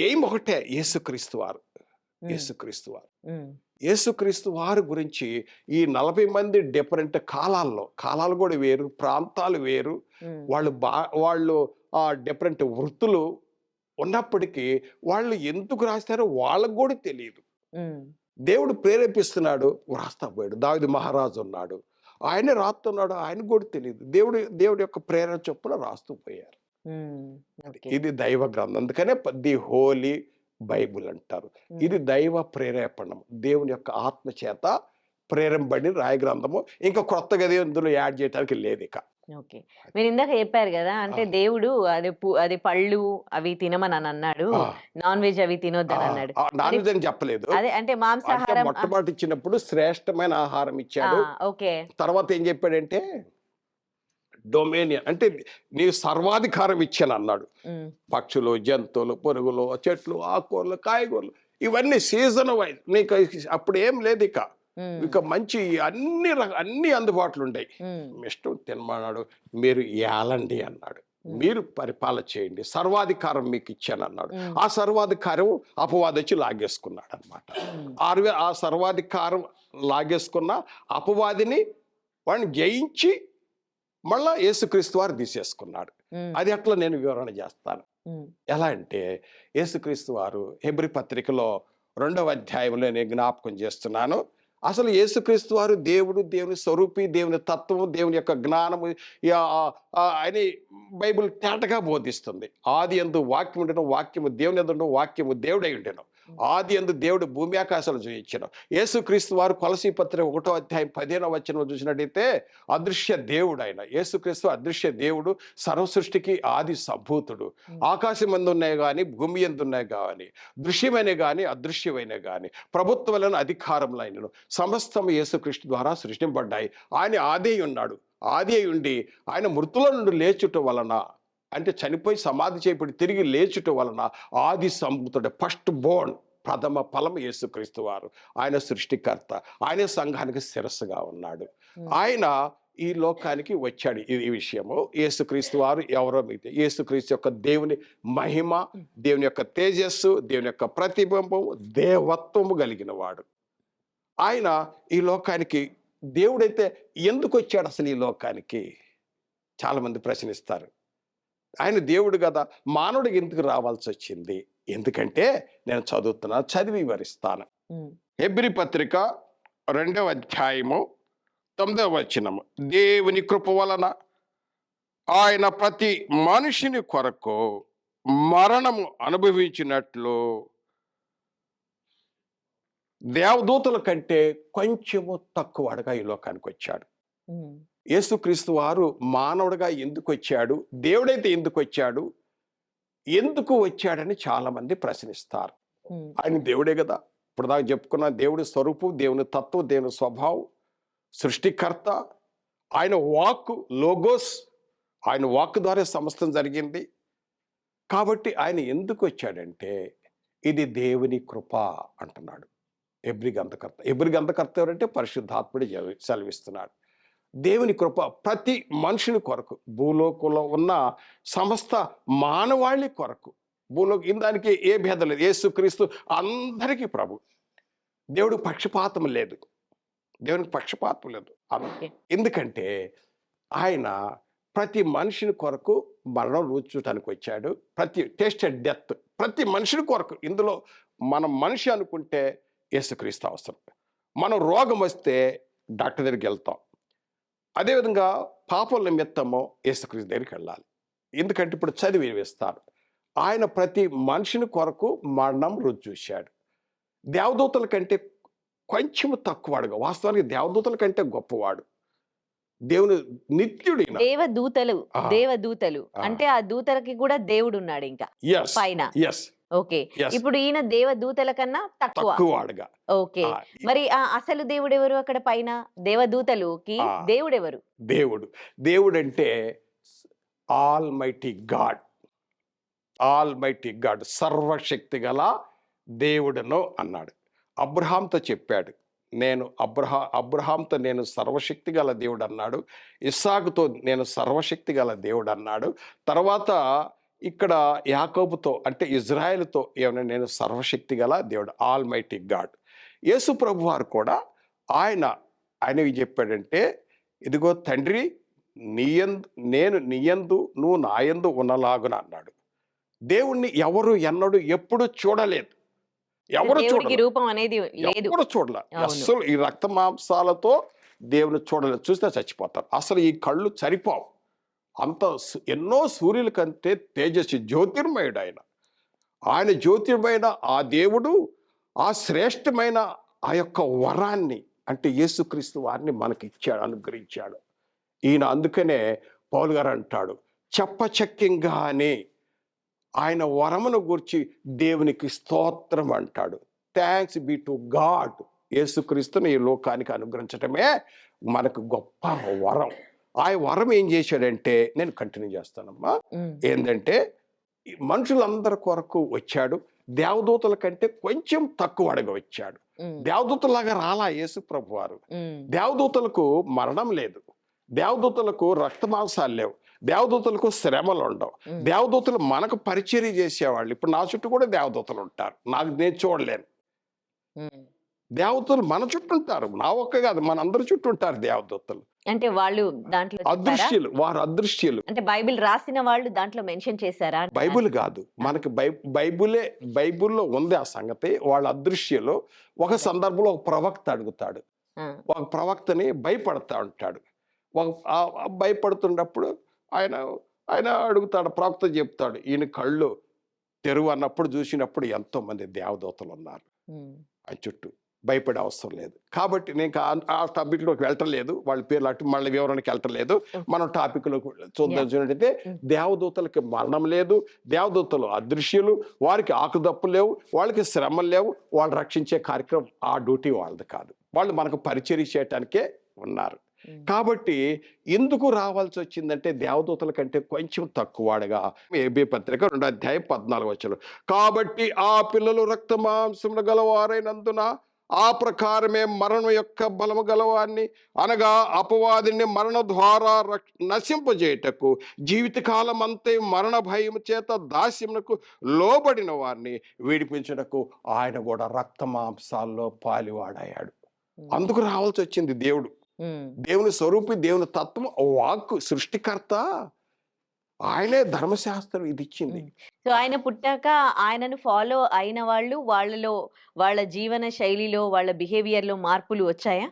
ఏం ఒకటే, యేసుక్రీస్తు వారు గురించి ఈ 40 మంది డిఫరెంట్ కాలాలు కూడా వేరు, ప్రాంతాలు వేరు, వాళ్ళు డిఫరెంట్ వృత్తులు ఉన్నప్పటికీ వాళ్ళు ఎందుకు రాస్తారో వాళ్ళకు కూడా తెలియదు. దేవుడు ప్రేరేపిస్తున్నాడు, వ్రాస్తా పోయాడు. దావీదు మహారాజు ఉన్నాడు, ఆయనే రాస్తున్నాడు, ఆయన కూడా తెలియదు. దేవుడి యొక్క ప్రేరణ చొప్పున రాస్తూ పోయారు. ఇది దైవ గ్రంథం, అందుకనే ది హోలీ బైబుల్ అంటారు. ఇది దైవ ప్రేరేపణం, దేవుని యొక్క ఆత్మ చేత ప్రేరేపబడిన రాయ గ్రంథము. ఇంకా కొత్తగా ఇందులో యాడ్ చేయడానికి లేదు. ఇక ఓకే, మీరు ఇందాక చెప్పారు కదా, అంటే దేవుడు అది పళ్ళు అవి తినమని అన్నాడు, నాన్ వెజ్ అవి తినొద్దని అన్నాడు. నాన్ వెజ్ అని చెప్పలేదు, అదే అంటే మాంసాహారం మొట్టమొదటి ఇచ్చినప్పుడు శ్రేష్టమైన ఆహారం ఇచ్చాడు. ఓకే, తర్వాత ఏం చెప్పాడంటే డొమేనియన్ అంటే నీకు సర్వాధికారం ఇచ్చాను అన్నాడు. పక్షులు, జంతువులు, పురుగులు, చెట్లు, ఆకుకూరలు, కాయగూరలు ఇవన్నీ సీజన్ వైజ్ నీకు అప్పుడు ఏం లేదు. ఇక మంచి అన్ని అందుబాటులో ఉంటాయి. ఇష్టం తినమన్నాడు. మీరు ఏలండి అన్నాడు. మీరు పరిపాలన చేయండి, సర్వాధికారం మీకు ఇచ్చాను అన్నాడు. ఆ సర్వాధికారం అపవాది వచ్చి లాగేసుకున్నాడు అనమాట. ఆ సర్వాధికారం లాగేసుకున్న అపవాదిని వాడిని జయించి మళ్ళా యేసుక్రీస్తు వారు తీసేసుకున్నాడు. అది అట్లా నేను వివరణ చేస్తాను. ఎలా అంటే యేసుక్రీస్తు వారు హెబ్రీ పత్రికలో 2వ అధ్యాయంలో నేను జ్ఞాపకం చేస్తున్నాను. అసలు యేసుక్రీస్తు వారు దేవుడు, దేవుని స్వరూపి, దేవుని తత్వము, దేవుని యొక్క జ్ఞానము అని బైబిల్ తేటగా బోధిస్తుంది. ఆది యందు వాక్యం ఉండెను, వాక్యము దేవుని యందు ఉండెను, వాక్యము దేవుడై ఉండెను. ఆది యందు దేవుడు భూమి ఆకాశాలు చూయించెను. యేసుక్రీస్తు వారు కొలసీ పత్రిక 1వ అధ్యాయం 15వ వచనం చూసినట్టయితే అదృశ్య దేవుడు ఆయన. యేసుక్రీస్తు అదృశ్య దేవుడు, సర్వ సృష్టికి ఆది సంభూతుడు. ఆకాశం యందు ఉన్నాయి కానీ, భూమి యందు ఉన్నాయి కానీ, దృశ్యమైన కానీ అదృశ్యమైన కానీ, ప్రభుత్వాలను అధికారములైనను సమస్తము యేసుక్రీస్తు ద్వారా సృష్టింపబడ్డాయి. ఆయన ఆది ఉన్నాడు. ఆది అయి ఉండి ఆయన మృతుల నుండి లేచుట వలన, అంటే చనిపోయి సమాధి చేయబడి తిరిగి లేచుట వలన ఆది సంభూతుడు, ఫస్ట్ బోర్న్, ప్రథమ ఫలం యేసుక్రీస్తు వారు. ఆయన సృష్టికర్త, ఆయన సంఘానికి శిరస్సుగా ఉన్నాడు. ఆయన ఈ లోకానికి వచ్చాడు. ఈ విషయము యేసుక్రీస్తు వారు ఎవరో మీకు, యేసుక్రీస్తు యొక్క దేవుని మహిమ, దేవుని యొక్క తేజస్సు, దేవుని యొక్క ప్రతిబింబం, దేవత్వము కలిగిన వాడు. ఆయన ఈ లోకానికి దేవుడైతే ఎందుకు వచ్చాడు అసలు ఈ లోకానికి చాలామంది ప్రశ్నిస్తారు. ఆయన దేవుడు కదా, మానవుడికి ఎందుకు రావాల్సి వచ్చింది? ఎందుకంటే నేను చదువుతున్నా, చదివి వివరిస్తాను. హెబ్రీ పత్రిక 2వ అధ్యాయము 9వ వచనము. దేవుని కృప వలన ఆయన ప్రతి మనిషిని కొరకు మరణము అనుభవించినట్లు దేవదూతల కంటే కొంచెము తక్కువగా ఈ లోకానికి వచ్చాడు. యేసుక్రీస్తు వారు మానవుడిగా ఎందుకు వచ్చాడు, దేవుడైతే ఎందుకు వచ్చాడు, ఎందుకు వచ్చాడని చాలా మంది ప్రశ్నిస్తారు. ఆయన దేవుడే కదా, ఇప్పుడు దాకా చెప్పుకున్న దేవుడి స్వరూపం, దేవుని తత్వం, దేవుని స్వభావం, సృష్టికర్త. ఆయన వాక్, లోగోస్, ఆయన వాక్ ద్వారా సమస్తం జరిగింది. కాబట్టి ఆయన ఎందుకు వచ్చాడంటే ఇది దేవుని కృప అంటున్నాడు హెబ్రీ గ్రంథకర్త. హెబ్రీ గ్రంథకర్త ఎవరంటే పరిశుద్ధాత్ముడు సెలవిస్తున్నాడు. దేవుని కృప ప్రతి మనుషుని కొరకు, భూలోకంలో ఉన్న సమస్త మానవాళి కొరకు. దానికి ఏ భేదం లేదు. యేసుక్రీస్తు అందరికీ ప్రభు. దేవుడికి పక్షపాతం లేదు, దేవునికి పక్షపాతం లేదు. ఎందుకంటే ఆయన ప్రతి మనిషిని కొరకు మరణం రుచడానికి వచ్చాడు. ప్రతి టేస్టెడ్ డెత్ ప్రతి మనిషిని కొరకు. ఇందులో మనం మనిషి అనుకుంటే యేసుక్రీస్తు అవసరం. మనం రోగం వస్తే డాక్టర్ దగ్గరికి వెళ్తాం. అదేవిధంగా పాపల నిమిత్తము యేసుక్రీస్తు దగ్గరికి వెళ్ళాలి. ఎందుకంటే ఇప్పుడు చదివి వేస్తారు. ఆయన ప్రతి మనిషిని కొరకు మరణం రుచి చూశాడు. దేవదూతల కంటే కొంచెం తక్కువవాడుగా, వాస్తవానికి దేవదూతల కంటే గొప్పవాడు. దేవుని నిత్యుడు. దేవదూతలు అంటే ఆ దూతలకి కూడా దేవుడు ఉన్నాడు ఇంకా పైన. ఓకే, ఇప్పుడు ఈయన దేవదూతల కన్నా తక్కువవాడుగా. ఓకే, మరి అసలు దేవుడు ఎవరు అక్కడ పైన? దేవదూతలుకి దేవుడు ఎవరు? దేవుడు అంటే all mighty God. All mighty God, సర్వశక్తి గల దేవుడును అన్నాడు. అబ్రహాంతో చెప్పాడు, అబ్రహాంతో నేను సర్వశక్తి గల దేవుడు అన్నాడు. ఇస్సాకుతో నేను సర్వశక్తి గల దేవుడు అన్నాడు. తర్వాత ఇక్కడ యాకోబుతో అంటే ఇజ్రాయెల్తో ఏమన్నా నేను సర్వశక్తి గల దేవుడు, ఆల్ మైటీ గాడ్. యేసు ప్రభు వారు కూడా ఆయన చెప్పాడంటే, ఇదిగో తండ్రి నేను నీయందు నువ్వు నాయందు ఉన్నలాగున అన్నాడు. దేవుణ్ణి ఎవరు ఎన్నడూ ఎప్పుడు చూడలేదు, ఎవరు రూపం అనేది ఎప్పుడు చూడలే. అసలు ఈ రక్త మాంసాలతో దేవుని చూడలేదు, చూస్తే చచ్చిపోతారు. అసలు ఈ కళ్ళు సరిపోవు. అంత ఎన్నో సూర్యుల కంటే తేజస్సు, జ్యోతిర్మయుడు ఆయన జ్యోతిర్మైన ఆ దేవుడు ఆ శ్రేష్టమైన ఆ యొక్క వరాన్ని అంటే యేసుక్రీస్తు వారిని మనకి ఇచ్చాడు, అనుగ్రహించాడు ఈయన. అందుకనే పౌలు గారు అంటాడు, చెప్పచక్యంగానే ఆయన వరమును గురించి దేవునికి స్తోత్రం అంటాడు. Thanks be to God. యేసుక్రీస్తుని ఈ లోకానికి అనుగ్రహించటమే మనకు గొప్ప వరం. ఆ వరం ఏం చేశాడంటే, నేను కంటిన్యూ చేస్తానమ్మా, ఏంటంటే ఈ మనుషులందరి కొరకు వచ్చాడు. దేవదూతల కంటే కొంచెం తక్కువ అడగ వచ్చాడు. దేవదూతలాగా రాలా యేసు ప్రభు వారు. దేవదూతలకు మరణం లేదు, దేవదూతలకు రక్తమాంసాలు లేవు, దేవదూతలకు శ్రమలు ఉండవు. దేవదూతలు మనకు పరిచర్య చేసేవాళ్ళు. ఇప్పుడు నా చుట్టూ కూడా దేవదూతలు ఉంటారు, నేను చూడలేను. దేవదూతలు మన చుట్టూ ఉంటారు, నా ఒక్క కాదు, మన అందరి చుట్టూ ఉంటారు దేవదూతలు. అంటే వాళ్ళు దాంట్లో అదృశ్యులు, వారు అదృశ్యులు. అంటే బైబిల్ రాసిన వాళ్ళు దాంట్లో మెన్షన్ చేశారా? బైబిల్ కాదు, మనకి బైబిల్లో ఉంది ఆ సంగతి. వాళ్ళ అదృశ్యులు. ఒక సందర్భంలో ఒక ప్రవక్త అడుగుతాడు, ఒక ప్రవక్తని భయపడతా ఉంటాడు. భయపడుతున్నప్పుడు ఆయన అడుగుతాడు, ప్రవక్త చెప్తాడు, ఈయన కళ్ళు తెరువు అన్నప్పుడు చూసినప్పుడు ఎంతో మంది దేవదూతలు ఉన్నారు ఆయన చుట్టూ. భయపడే అవసరం లేదు. కాబట్టి నేను ఆ టాపిక్లోకి వెళ్ళటలేదు, వాళ్ళ పేర్లు అటు మళ్ళీ వివరణకి వెళ్ళటలేదు. మనం టాపిక్లోకి చూద్దాం. దేవదూతలకి మరణం లేదు, దేవదూతలు అదృశ్యులు, వారికి ఆకుదప్పులు లేవు, వాళ్ళకి శ్రమలు లేవు. వాళ్ళు రక్షించే కార్యక్రమం ఆ డ్యూటీ వాళ్ళది కాదు, వాళ్ళు మనకు పరిచర్య చేయటానికే ఉన్నారు. కాబట్టి ఎందుకు రావాల్సి వచ్చిందంటే దేవదూతల కంటే కొంచెం తక్కువగా. ఏబీ పత్రిక 2:14 కాబట్టి ఆ పిల్లలు రక్త మాంసములు గలవారైనందున ఆ ప్రకారమే మరణం యొక్క బలము గలవాన్ని, అనగా అపవాదిని మరణ ద్వారా నశింపజేయటకు జీవితకాలం అంతే మరణ భయం చేత దాస్యమునకు లోబడిన వారిని విడిపించుటకు ఆయన కూడా రక్త మాంసాల్లో పాలివాడయ్యాడు. అందుకు రావాల్సి వచ్చింది దేవుడు. దేవుని స్వరూపి, దేవుని తత్వం, వాక్కు, సృష్టికర్త ఆయనే. ధర్మశాస్త్రం ఇది ఇచ్చింది. సో ఆయన పుట్టాక ఆయనను ఫాలో అయిన వాళ్ళు, వాళ్ళ జీవన శైలిలో, వాళ్ళ బిహేవియర్ లో మార్పులు వచ్చాయా?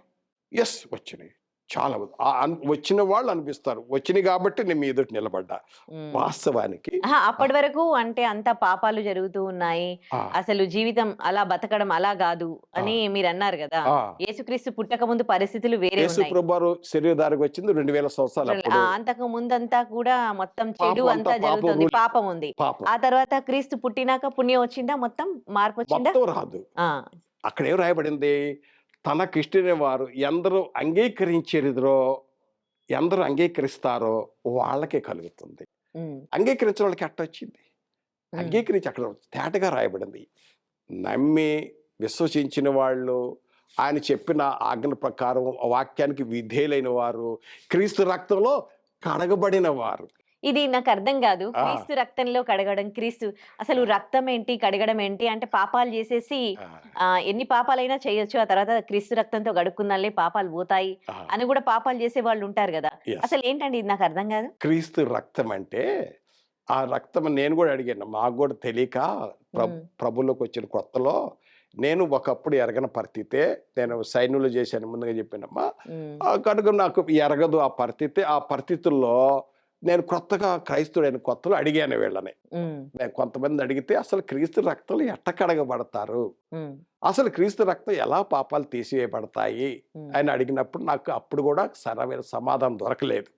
ఎస్, వచ్చినాయి. చాలా వచ్చిన వాళ్ళు అనిపిస్తారు, వచ్చినాయి కాబట్టి నేను మీ ఎదుటి నిలబడ్డా. వాస్తవానికి అప్పటి వరకు అంటే అంత పాపాలు జరుగుతూ ఉన్నాయి, అసలు జీవితం అలా బతకడం అలా కాదు అని మీరు అన్నారు కదా. యేసుక్రీస్తు పుట్టక ముందు పరిస్థితులు వేరే. యేసుప్రభువారు శరీరధారికి వచ్చింది 2000 సంవత్సరాలు. అంతకు ముందంతా కూడా మొత్తం చెడు అంతా జరుగుతుంది, పాపం ఉంది. ఆ తర్వాత క్రీస్తు పుట్టినాక పుణ్యం వచ్చిందా? మొత్తం మార్పు వచ్చిందా? రాదు. అక్కడ ఏం రాయబడింది? తనకిష్టమైన వారు ఎందరూ అంగీకరించేదో, ఎందరూ అంగీకరిస్తారో వాళ్ళకే కలుగుతుంది. అంగీకరించిన వాళ్ళకి ఎట్ట వచ్చింది? అంగీకరించి అక్కడ తేటగా రాయబడింది. నమ్మి విశ్వసించిన వాళ్ళు, ఆయన చెప్పిన ఆజ్ఞల ప్రకారం వాక్యానికి విధేయులైన వారు, క్రీస్తు రక్తంలో కడగబడిన వారు. ఇది నాకు అర్థం కాదు. క్రీస్తు రక్తంలో కడగడం, క్రీస్తు అసలు రక్తం ఏంటి, కడగడం ఏంటి? అంటే పాపాలు చేసేసి ఎన్ని పాపాలైనా చేయొచ్చు, ఆ తర్వాత క్రీస్తు రక్తంతో గడుక్కున్నాలే పాపాలు పోతాయి అని కూడా పాపాలు చేసే వాళ్ళు ఉంటారు కదా. అసలు ఏంటండి ఇది? నాకు అర్థం కాదు. క్రీస్తు రక్తం అంటే ఆ రక్తం నేను కూడా అడిగాను, మాకు కూడా తెలియక ప్రభులోకి వచ్చిన కొత్తలో. నేను ఒకప్పుడు ఎరగని పరిస్థితే, నేను సైన్యంలో చేశాను ముందుగా చెప్పానమ్మా. కనుక నాకు ఎరగదు ఆ పరిస్థితి. ఆ పరిస్థితుల్లో నేను కొత్తగా క్రైస్తవుడైన కొత్తలో అడిగాను వీళ్ళని. నేను కొంతమంది అడిగితే అసలు క్రీస్తు రక్తాలు ఎట్ట కడగబడతారు, అసలు క్రీస్తు రక్తం ఎలా పాపాలు తీసివేయబడతాయి అని అడిగినప్పుడు నాకు అప్పుడు కూడా సరైన సమాధానం దొరకలేదు.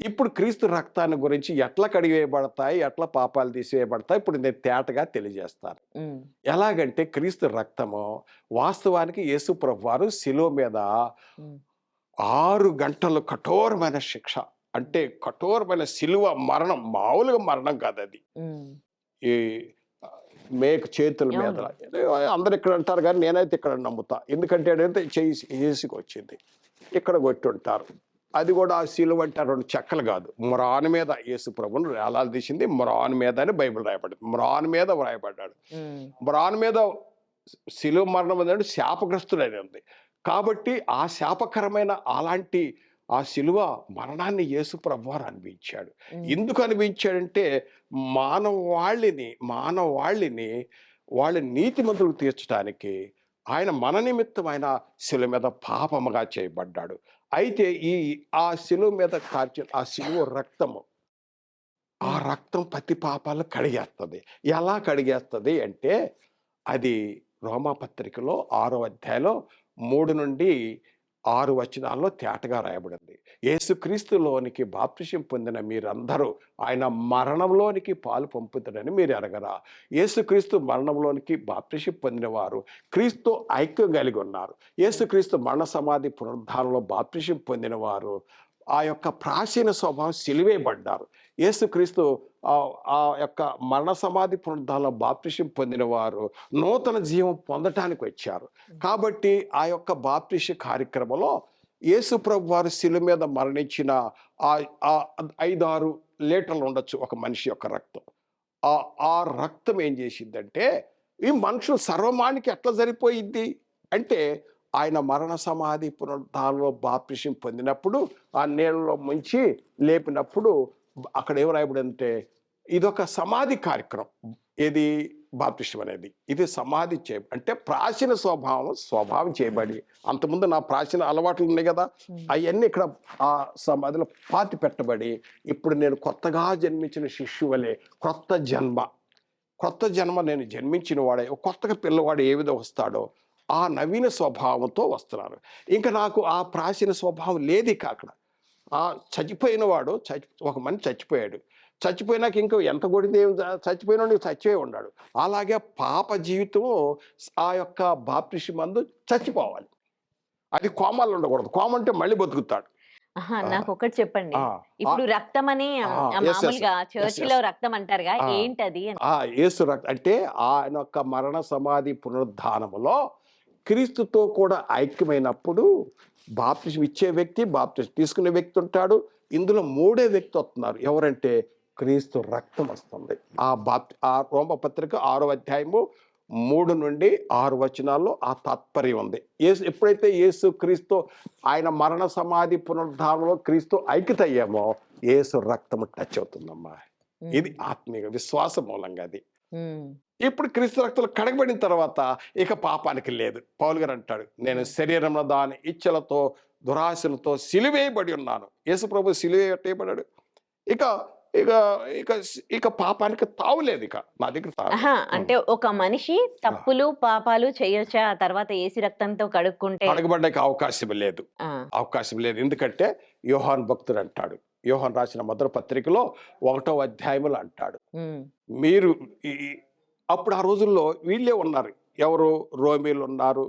ఇప్పుడు క్రీస్తు రక్తాన్ని గురించి ఎట్లా కడిగివేయబడతాయి, ఎట్లా పాపాలు తీసివేయబడతాయి ఇప్పుడు నేను తేటగా తెలియజేస్తాను. ఎలాగంటే క్రీస్తు రక్తము వాస్తవానికి యేసు ప్రభువారు శిలువ మీద 6 గంటలు కఠోరమైన శిక్ష, అంటే కఠోరమైన శిలువ మరణం, మామూలుగా మరణం కాదు అది. ఈ మేక చేతుల మీద అందరు ఇక్కడ అంటారు కానీ నేనైతే ఇక్కడ నమ్ముతా. ఎందుకంటే అదైతే చేసికి వచ్చింది, ఇక్కడ కొట్టుంటారు. అది కూడా ఆ శిలువ అంటే 2 చెక్కలు కాదు, మ్రాన్ మీద యేసు ప్రభువును వేలాలు తీసింది. మ్రాన్ మీద అని బైబిల్ రాయబడింది, మ్రాన్ మీద వ్రాయబడ్డాడు. మ్రాన్ మీద శిలువ మరణం అనేది శాపగ్రస్తుడైన ఉంది. కాబట్టి ఆ శాపకరమైన అలాంటి ఆ శిలువ మరణాన్ని యేసు ప్రభువారు అనుభవించాడు. ఎందుకు అనుభవించాడంటే మానవాళిని వాళ్ళ నీతిమంతులకు తీర్చడానికి ఆయన మన నిమిత్తం ఆయన శిలువ మీద పాపముగా చేయబడ్డాడు. అయితే ఆ శిలువ మీద కార్చిన ఆ శిలువ రక్తము, ఆ రక్తం ప్రతి పాపాలను కడిగేస్తుంది. ఎలా కడిగేస్తుంది అంటే అది రోమాపత్రికలో 6వ అధ్యాయంలో 3 నుండి 6 వచనాల్లో తేటగా రాయబడింది. యేసుక్రీస్తులోనికి బాప్తిసం పొందిన మీరందరూ ఆయన మరణంలోనికి పాలు పంపుతాడని మీరు ఎరగరా? యేసుక్రీస్తు మరణంలోనికి బాప్తిసం పొందిన వారు క్రీస్తు ఐక్యం కలిగి ఉన్నారు. యేసుక్రీస్తు మరణ సమాధి పునరుద్ధానంలో బాప్తిసం పొందిన వారు ఆ యొక్క ప్రాచీన స్వభావం సిలువేయబడ్డారు. యేసుక్రీస్తు ఆ యొక్క మరణ సమాధి పునరుద్ధానంలో బాప్తిసం పొందిన వారు నూతన జీవం పొందటానికి వచ్చారు. కాబట్టి ఆ యొక్క బాప్తిస కార్యక్రమంలో యేసు ప్రభు వారు శిలువ మీద మరణించిన ఆ 5-6 లీటర్లు ఉండొచ్చు ఒక మనిషి యొక్క రక్తం. ఆ రక్తం ఏం చేసిందంటే ఈ మనుషులు సర్వమానికి ఎట్లా సరిపోయిద్ది అంటే ఆయన మరణ సమాధి పునరుద్ధానంలో బాప్తిసం పొందినప్పుడు ఆ నీళ్ళలో ముంచి లేపినప్పుడు అక్కడ ఏం రాయబడిందంటే ఇదొక సమాధి కార్యక్రమం. ఏది బాప్తిసం అనేది ఇది సమాధి అంటే ప్రాచీన స్వభావం చేయబడి, అంతకుముందు నా ప్రాచీన అలవాట్లు ఉన్నాయి కదా, అవన్నీ ఇక్కడ ఆ సమాధిలో పాతి పెట్టబడి ఇప్పుడు నేను కొత్తగా జన్మించిన శిష్యువలే కొత్త జన్మ నేను జన్మించిన వాడే కొత్తగా పిల్లవాడు ఏ విధంగా వస్తాడో ఆ నవీన స్వభావంతో వస్తున్నారు. ఇంకా నాకు ఆ ప్రాచీన స్వభావం లేదు. ఇక అక్కడ ఆ చచ్చిపోయిన వాడు ఒక మనిషి చచ్చిపోయినాక ఇంకా ఎంత కొడితే చచ్చిపోయిన వాడు చచ్చిపోయి ఉన్నాడు. అలాగే పాప జీవితం ఆ యొక్క బాప్తిసం మందు చచ్చిపోవాలి. అది కోమాలు ఉండకూడదు. కోమ అంటే మళ్ళీ బతుకుతాడు. నాకు ఒకటి చెప్పండి, ఇప్పుడు రక్తం అని మామూలుగా చర్చిలో రక్తం అంటారుగా, ఏంటది? యేసు రక్తం అంటే ఆయన యొక్క మరణ సమాధి పునరుద్ధానములో క్రీస్తుతో కూడా ఐక్యమైనప్పుడు బాప్తిసం ఇచ్చే వ్యక్తి, బాప్తిసం తీసుకునే వ్యక్తి ఉంటాడు. ఇందులో 3వ వ్యక్తి వస్తున్నారు. ఎవరంటే క్రీస్తు రక్తం వస్తుంది. ఆ రోమపత్రిక 6వ అధ్యాయము 3 నుండి 6 వచనాల్లో ఆ తాత్పర్యం ఉంది. ఎప్పుడైతే యేసు క్రీస్తు ఆయన మరణ సమాధి పునరుద్ధానంలో క్రీస్తు ఐక్యత అయ్యామో యేసు రక్తము టచ్ అవుతుందమ్మా. ఇది ఆత్మీయ విశ్వాస మూలంగా అది. ఇప్పుడు క్రీస్తు రక్తంలో కడగబడిన తర్వాత ఇక పాపానికి లేదు. పౌలు గారు అంటాడు, నేను శరీరంలో దాని ఇచ్చలతో దురాశలతో సిలువేయబడి ఉన్నాను. యేసు ప్రభు సిలువేయబడ్డాడు. ఇక ఇక ఇక ఇక పాపానికి తావులేదు. ఇక నా దగ్గర అంటే ఒక మనిషి తప్పులు పాపాలు చేయొచ్చా ఆ తర్వాత యేసు రక్తంతో కడగబడ్డానికి అవకాశం లేదు. ఎందుకంటే యోహాను భక్తుడు అంటాడు, యోహాను రాసిన మొదటి పత్రికలో 1వ అధ్యాయములో అంటాడు, మీరు అప్పుడు ఆ రోజుల్లో వీళ్ళే ఉన్నారు. ఎవరు? రోమీలు ఉన్నారు,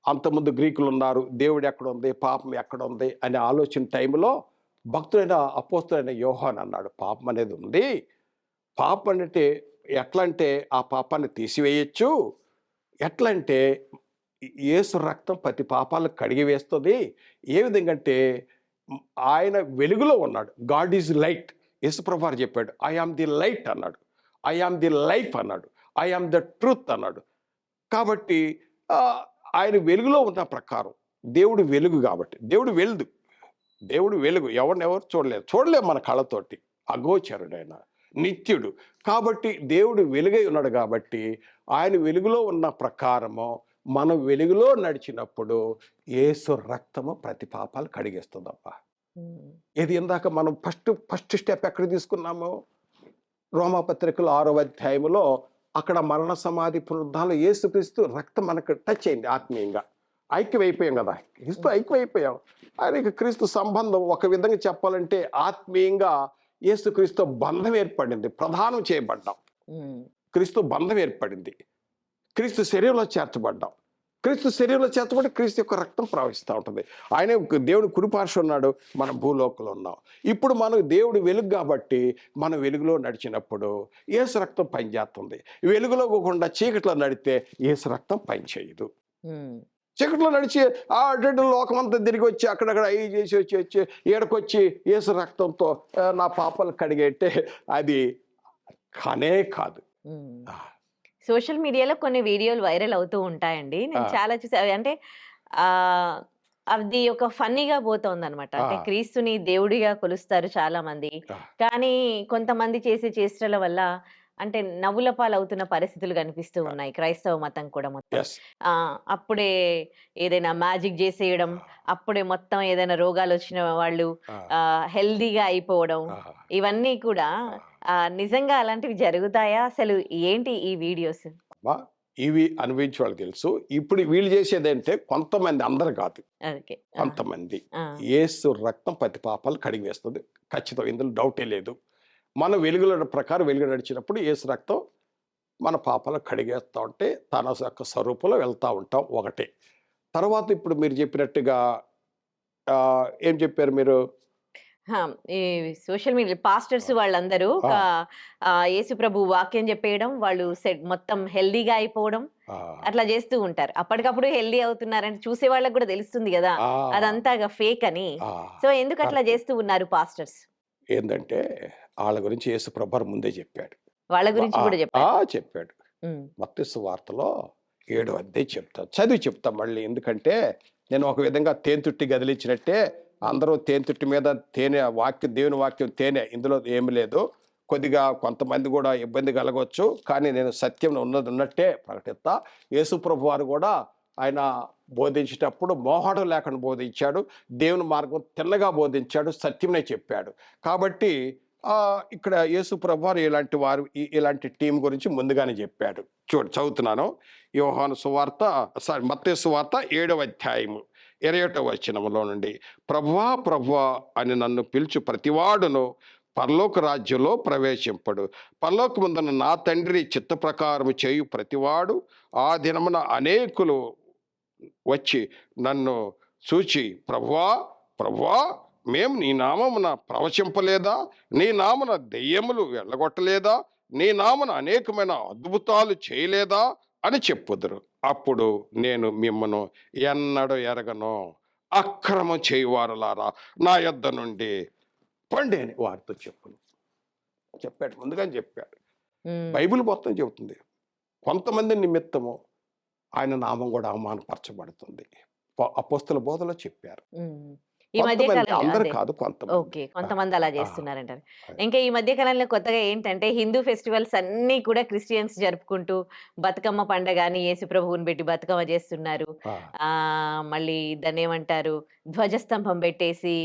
అంతకుముందు గ్రీకులు ఉన్నారు. దేవుడు ఎక్కడ ఉంది, పాపం ఎక్కడ ఉంది అనే ఆలోచన టైంలో భక్తుడైన అపోస్తుడైన యోహాను అన్నాడు, పాపం అనేది ఉంది. పాపం అంటే ఎట్లా అంటే ఆ పాపాన్ని తీసివేయచ్చు. ఎట్లా అంటే యేసు రక్తం ప్రతి పాపాలను కడిగి వేస్తుంది. ఏ విధంగా అంటే ఆయన వెలుగులో ఉన్నాడు. God is light. యేసు ప్రభువు వారు చెప్పాడు, ఐ ఆమ్ ది లైట్ అన్నాడు, ఐ ఆమ్ ది లైఫ్ అన్నాడు, ఐ ఆమ్ ద ట్రూత్ అన్నాడు. కాబట్టి ఆయన వెలుగులో ఉన్న ప్రకారం దేవుడు వెలుగు. కాబట్టి దేవుడు వెలుగు ఎవరు చూడలేము మన కళ్ళతోటి. అగోచరుడైన నిత్యుడు కాబట్టి దేవుడు వెలుగై ఉన్నాడు. కాబట్టి ఆయన వెలుగులో ఉన్న ప్రకారము మనం వెలుగులో నడిచినప్పుడు యేసు రక్తము ప్రతి పాపాలు కడిగేస్తుందప్ప. ఇది ఇందాక మనం ఫస్ట్ స్టెప్ ఎక్కడ తీసుకున్నాము? రోమాపత్రికలో 6వ అధ్యాయంలో అక్కడ మరణ సమాధి పునరుద్ధానంలో యేసుక్రీస్తు రక్తం మనకు టచ్ అయింది. ఆత్మీయంగా ఐక్యమైపోయాం కదా, క్రీస్తు ఐక్యమైపోయాం. ఆయనకి క్రీస్తు సంబంధం ఒక విధంగా చెప్పాలంటే ఆత్మీయంగా యేసుక్రీస్తు బంధం ఏర్పడింది. ప్రధానం చేయబడ్డాం. క్రీస్తు బంధం ఏర్పడింది. క్రీస్తు శరీరంలో చేర్చబడ్డాం. క్రీస్తు శరీరంలో చేర్చబడి క్రీస్తు యొక్క రక్తం ప్రవహిస్తూ ఉంటుంది. ఆయన దేవుని కుడిపార్శ్వ ఉన్నాడు, మనం భూలోకంలో ఉన్నాం. ఇప్పుడు మనం దేవుడు వెలుగు కాబట్టి మనం వెలుగులో నడిచినప్పుడు యేసు రక్తం పనిచేస్తుంది. వెలుగులో పోకుండా చీకట్లో నడితే యేసు రక్తం పనిచేయదు. చీకట్లో నడిచి ఆ లోకమంతా తిరిగి వచ్చి అక్కడక్కడ అవి చేసి వచ్చి ఏడకొచ్చి యేసు రక్తంతో నా పాపాలు కడిగేటే అది కాదు. సోషల్ మీడియాలో కొన్ని వీడియోలు వైరల్ అవుతూ ఉంటాయండి. నేను చాలా చూసా. అంటే అది ఒక ఫన్నీగా పోతోంది అనమాట. అంటే క్రీస్తుని దేవుడిగా కొలుస్తారు చాలా మంది, కానీ కొంతమంది చేసే చేష్టల వల్ల అంటే నవ్వుల పాలవుతున్న పరిస్థితులు కనిపిస్తూ ఉన్నాయి. క్రైస్తవ మతం కూడా మొత్తం అప్పుడే ఏదైనా మ్యాజిక్ చేసేయడం, అప్పుడే మొత్తం ఏదైనా రోగాలు వచ్చిన వాళ్ళు హెల్దీగా అయిపోవడం, ఇవన్నీ కూడా నిజంగా అలాంటివి జరుగుతాయా? అసలు ఏంటి ఈ వీడియోస్? ఇవి అనుభవించే వాళ్ళకి తెలుసు. ఇప్పుడు వీళ్ళు చేసేది అంటే కొంతమంది, అందరు కాదు, కొంతమంది యేసు రక్తం ప్రతి పాపాలు కడిగి వేస్తుంది. ఖచ్చితం, ఇందులో డౌటే లేదు. మనం వెలుగుల ప్రకారం వెలుగు నడిచినప్పుడు యేసు రక్తం మన పాపాలు కడిగేస్తూ ఉంటే తన యొక్క స్వరూపంలో వెళ్తూ ఉంటాం. ఒకటే. తర్వాత ఇప్పుడు మీరు చెప్పినట్టుగా ఏం చెప్పారు మీరు? హా, ఈ సోషల్ మీడియా పాస్టర్స్ వాళ్ళందరూ ఆ. యేసు ప్రభు వాక్యం చెప్పేయడం, వాళ్ళు సెట్ మొత్తం హెల్దీగా అయిపోవడం ఆ, అట్లా చేస్తూ ఉంటారు. అప్పటికప్పుడు హెల్దీ అవుతున్నారని చూసే వాళ్ళకి కూడా తెలుస్తుంది కదా ఆ, అదంతా ఫేక్ అని. ఆ, సో ఎందుకు అట్లా కరెక్ట్. చేస్తూ ఉన్నారు పాస్టర్స్? ఏందంటే వాళ్ళ గురించి యేసు ప్రభు ముందే చెప్పాడు. వాళ్ళ గురించి ఆ, కూడా ఆ, చెప్పారు. చెప్పాడు. ఉమ్, మత్తయి సువార్తలో 7వ అధ్యాయం చెప్తాను, చదివి చెప్తా మళ్ళీ. ఎందుకంటే నేను ఒక విధంగా తేనెతుట్టి గదిలించినట్టే అందరూ తేనెతుట్టి మీద తేనె వాక్యం, దేవుని వాక్యం తేనె, ఇందులో ఏమి లేదు. కొద్దిగా కొంతమంది కూడా ఇబ్బంది కలగవచ్చు, కానీ నేను సత్యం ఉన్నది ఉన్నట్టే ప్రకటిస్తా. యేసు ప్రభు వారు కూడా ఆయన బోధించేటప్పుడు మోహాటం లేకుండా బోధించాడు, దేవుని మార్గం తిన్నగా బోధించాడు, సత్యమే చెప్పాడు. కాబట్టి ఇక్కడ యేసు ప్రభు వారు ఇలాంటి టీం గురించి ముందుగానే చెప్పాడు. చదువుతున్నాను. యోహాను సువార్త మత్తయి సువార్త 7వ అధ్యాయము 21వ వచనములో నుండి, ప్రభువా ప్రభువా అని నన్ను పిలుచు ప్రతివాడును పరలోక రాజ్యంలో ప్రవేశింపడు. పరలోకమందున నా తండ్రి చిత్త ప్రకారము చేయు ప్రతివాడు ఆ దినమున అనేకులు వచ్చి నన్ను చూచి, ప్రభువా ప్రభువా, మేము నీ నామమున ప్రవచింపలేదా? నీ నామన దెయ్యములు వెళ్ళగొట్టలేదా? నీ నామన అనేకమైన అద్భుతాలు చేయలేదా అని చెప్పుదురు. అప్పుడు నేను మిమ్మను ఎన్నడూ ఎరగను, అక్రమం చేయువారులారా నా యొద్ద నుండి పండి అని వారితో చెప్పాడు. ముందుగానే చెప్పాడు. ఉమ్, బైబిల్ మొత్తం చెబుతుంది. కొంతమంది నిమిత్తము ఆయన నామం కూడా అవమానపరచబడుతుంది. అపోస్తల బోధలో చెప్పారు. ఉమ్. ఈ మధ్య కొంతమంది, కాలంలో అందరు అదే. కాదు, కొంతమంది. ఓకే. కొంతమంది అలా ఆ, చేస్తున్నారంటారు. అదే. ఇంకా ఈ మధ్య కాలంలో కొత్తగా ఏంటంటే హిందూ ఫెస్టివల్స్ అన్నీ కూడా క్రిస్టియన్స్ జరుపుకుంటూ బతుకమ్మ పండగ అని యేసు ప్రభువుని పెట్టి బతుకమ్మ చేస్తున్నారు. ఆ, మళ్ళీ దాన్నేమంటారు, ధ్వజస్తంభం పెట్టేసి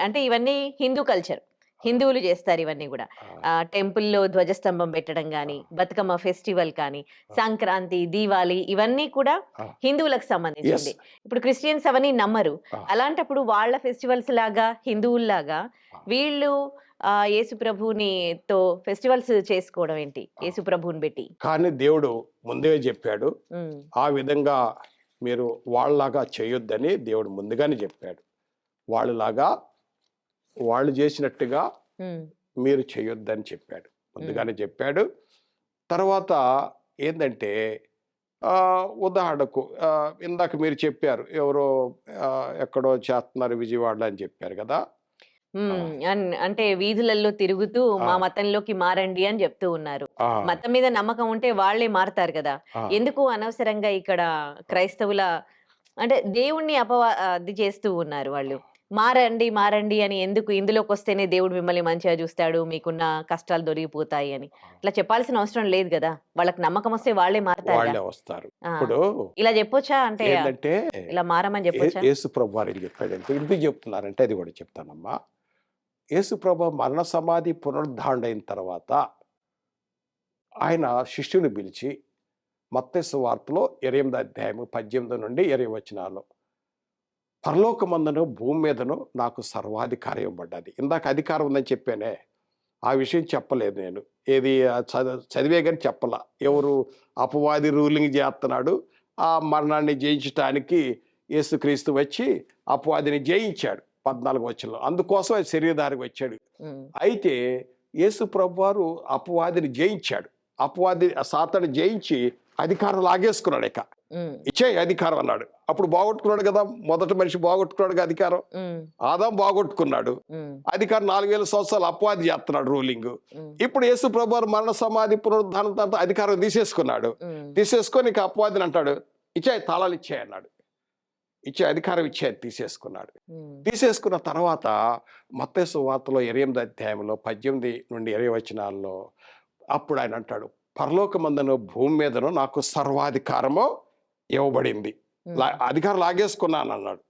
అంటే ఇవన్నీ హిందూ కల్చర్. హిందువులు చేస్తారు ఇవన్నీ కూడా. ఆ, టెంపుల్‌లో ధ్వజస్తంభం పెట్టడం గాని, బతుకమ్మ ఫెస్టివల్ కానీ, సంక్రాంతి, దీవాళి ఇవన్నీ కూడా ఆ. హిందువులకు Yes. సంబంధించింది. ఇప్పుడు క్రిస్టియన్స్ అవన్నీ నమ్మరు. ఆ, అలాంటప్పుడు వాళ్ళ ఫెస్టివల్స్ లాగా హిందువుల్లాగా ఆ. వీళ్ళు యేసు ప్రభునితో ఫెస్టివల్స్ చేసుకోవడం ఏంటి? యేసు ప్రభుని పెట్టి. కానీ దేవుడు ముందే చెప్పాడు, ఉమ్, ఆ విధంగా మీరు వాళ్ళలాగా చేయొద్దని దేవుడు ముందుగానే చెప్పాడు. వాళ్ళు చేసినట్టుగా ఉమ్, మీరు చేయొద్దని చెప్పాడు, ముందుగానే చెప్పాడు. తర్వాత ఏంటంటే ఉదాహరణకు ఇందాక మీరు చెప్పారు, ఎవరో ఎక్కడో చేస్తున్నారు విజయవాడలో అని చెప్పారు కదా. అంటే వీధులలో తిరుగుతూ ఆ. మా మతంలోకి మారండి అని చెప్తూ ఉన్నారు. ఆ, మతం మీద నమ్మకం ఉంటే వాళ్ళే మారతారు కదా. ఆ, ఎందుకు అనవసరంగా ఇక్కడ క్రైస్తవుల అంటే దేవుణ్ణి అది చేస్తూ ఉన్నారు వాళ్ళు. మారండి మారండి అని ఎందుకు? ఇందులోకి వస్తేనే దేవుడు మిమ్మల్ని మంచిగా చూస్తాడు, మీకున్న కష్టాలు దొరికిపోతాయి అని ఇట్లా చెప్పాల్సిన అవసరం లేదు కదా. వాళ్ళకి నమ్మకం వస్తే వాళ్ళే మారతారు. వాళ్ళే వస్తారు. ఇప్పుడు ఇలా చెప్పొచ్చా? అంటే ఏంటంటే ఇలా మారమని చెప్పొచ్చా? యేసు ప్రభు వారు ఏం చెప్పాడంటే, ఎందుకు చెప్తున్నారంటే అది కూడా చెప్తానమ్మా. యేసు ప్రభు మరణ సమాధి పునరుద్ధారణ అయిన తర్వాత ఆయన శిష్యుని పిలిచి మత్తయి సువార్తలో 28వ అధ్యాయము 18 నుండి 20 వచనాలు, పరలోకమందును భూమి మీదను నాకు సర్వాధికారం ఇవ్వబడ్డది. ఇందాక అధికారం ఉందని చెప్పానే, ఆ విషయం చెప్పలేదు నేను. ఏది చదివే కానీ చెప్పలా. ఎవరు అపవాది రూలింగ్ చేస్తున్నాడు, ఆ మరణాన్ని జయించటానికి యేసుక్రీస్తు వచ్చి అపవాదిని జయించాడు 14వ వచనంలో. అందుకోసం ఆయన శరీరధారికి వచ్చాడు. అయితే యేసు ప్రభువారు అపవాదిని జయించాడు. సాతాను జయించి అధికారం లాగేసుకున్నాడు. ఇచ్చే అధికారం అన్నాడు. అప్పుడు బాగొట్టుకున్నాడు కదా, మొదటి మనిషి బాగొట్టుకున్నాడు కదా అధికారం. ఆదాం బాగొట్టుకున్నాడు అధికారం. 4000 సంవత్సరాలు అపవాది చేస్తున్నాడు రూలింగ్. ఇప్పుడు యేసు ప్రభువారు మరణ సమాధి పునరుద్ధానం తర్వాత అధికారం తీసేసుకొని ఇక అపవాదిని అంటాడు, ఇచ్చే తాళాలు ఇచ్చాయి అన్నాడు. ఇచ్చే అధికారం ఇచ్చేది తీసేసుకున్నాడు. తీసేసుకున్న తర్వాత మత్తయి సువార్తలో 28వ అధ్యాయంలో 18 నుండి 20 వచనాల్లో అప్పుడు ఆయన అంటాడు, పరలోకమందును భూమి మీదను నాకు సర్వాధికారము ఇవ్వబడింది. అధికారం లాగేసుకున్నాను అన్నాడు.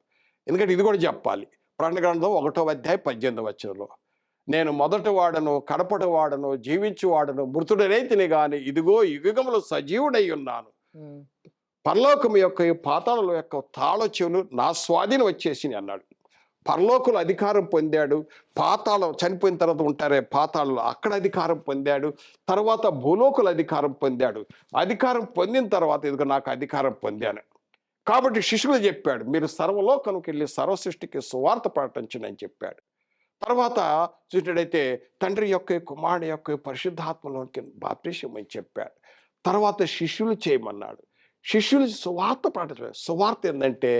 ఎందుకంటే ఇది కూడా చెప్పాలి. ప్రకటన గ్రంథం 1వ అధ్యాయం 18వ వచనంలో, నేను మొదటి వాడను కడపటి వాడను జీవించు వాడను మృతుడనైతిని గాని ఇదిగో యుగములు సజీవుడై ఉన్నాను. పరలోకం యొక్క పాతాళం యొక్క తాళ చెవులు నా స్వాధీనం వచ్చేసి అన్నాడు. పరలోకులు అధికారం పొందాడు. పాతాళం చనిపోయిన తర్వాత ఉంటారే పాతాళంలో, అక్కడ అధికారం పొందాడు. తర్వాత భూలోకులు అధికారం పొందాడు. అధికారం పొందిన తర్వాత ఇదిగో నాకు అధికారం పొందాను. కాబట్టి శిష్యులు చెప్పాడు, మీరు సర్వలోకానికి వెళ్ళి సర్వ సృష్టికి సువార్త ప్రకటించండి అని చెప్పాడు. తర్వాత చూసినట్టయితే తండ్రి యొక్క కుమారుడు యొక్క పరిశుద్ధాత్మలోకి బాప్టిసం అని చెప్పాడు. తర్వాత శిష్యులు చేయమన్నాడు. శిష్యులు సువార్త ప్రకటించారు. సువార్త ఏంటంటే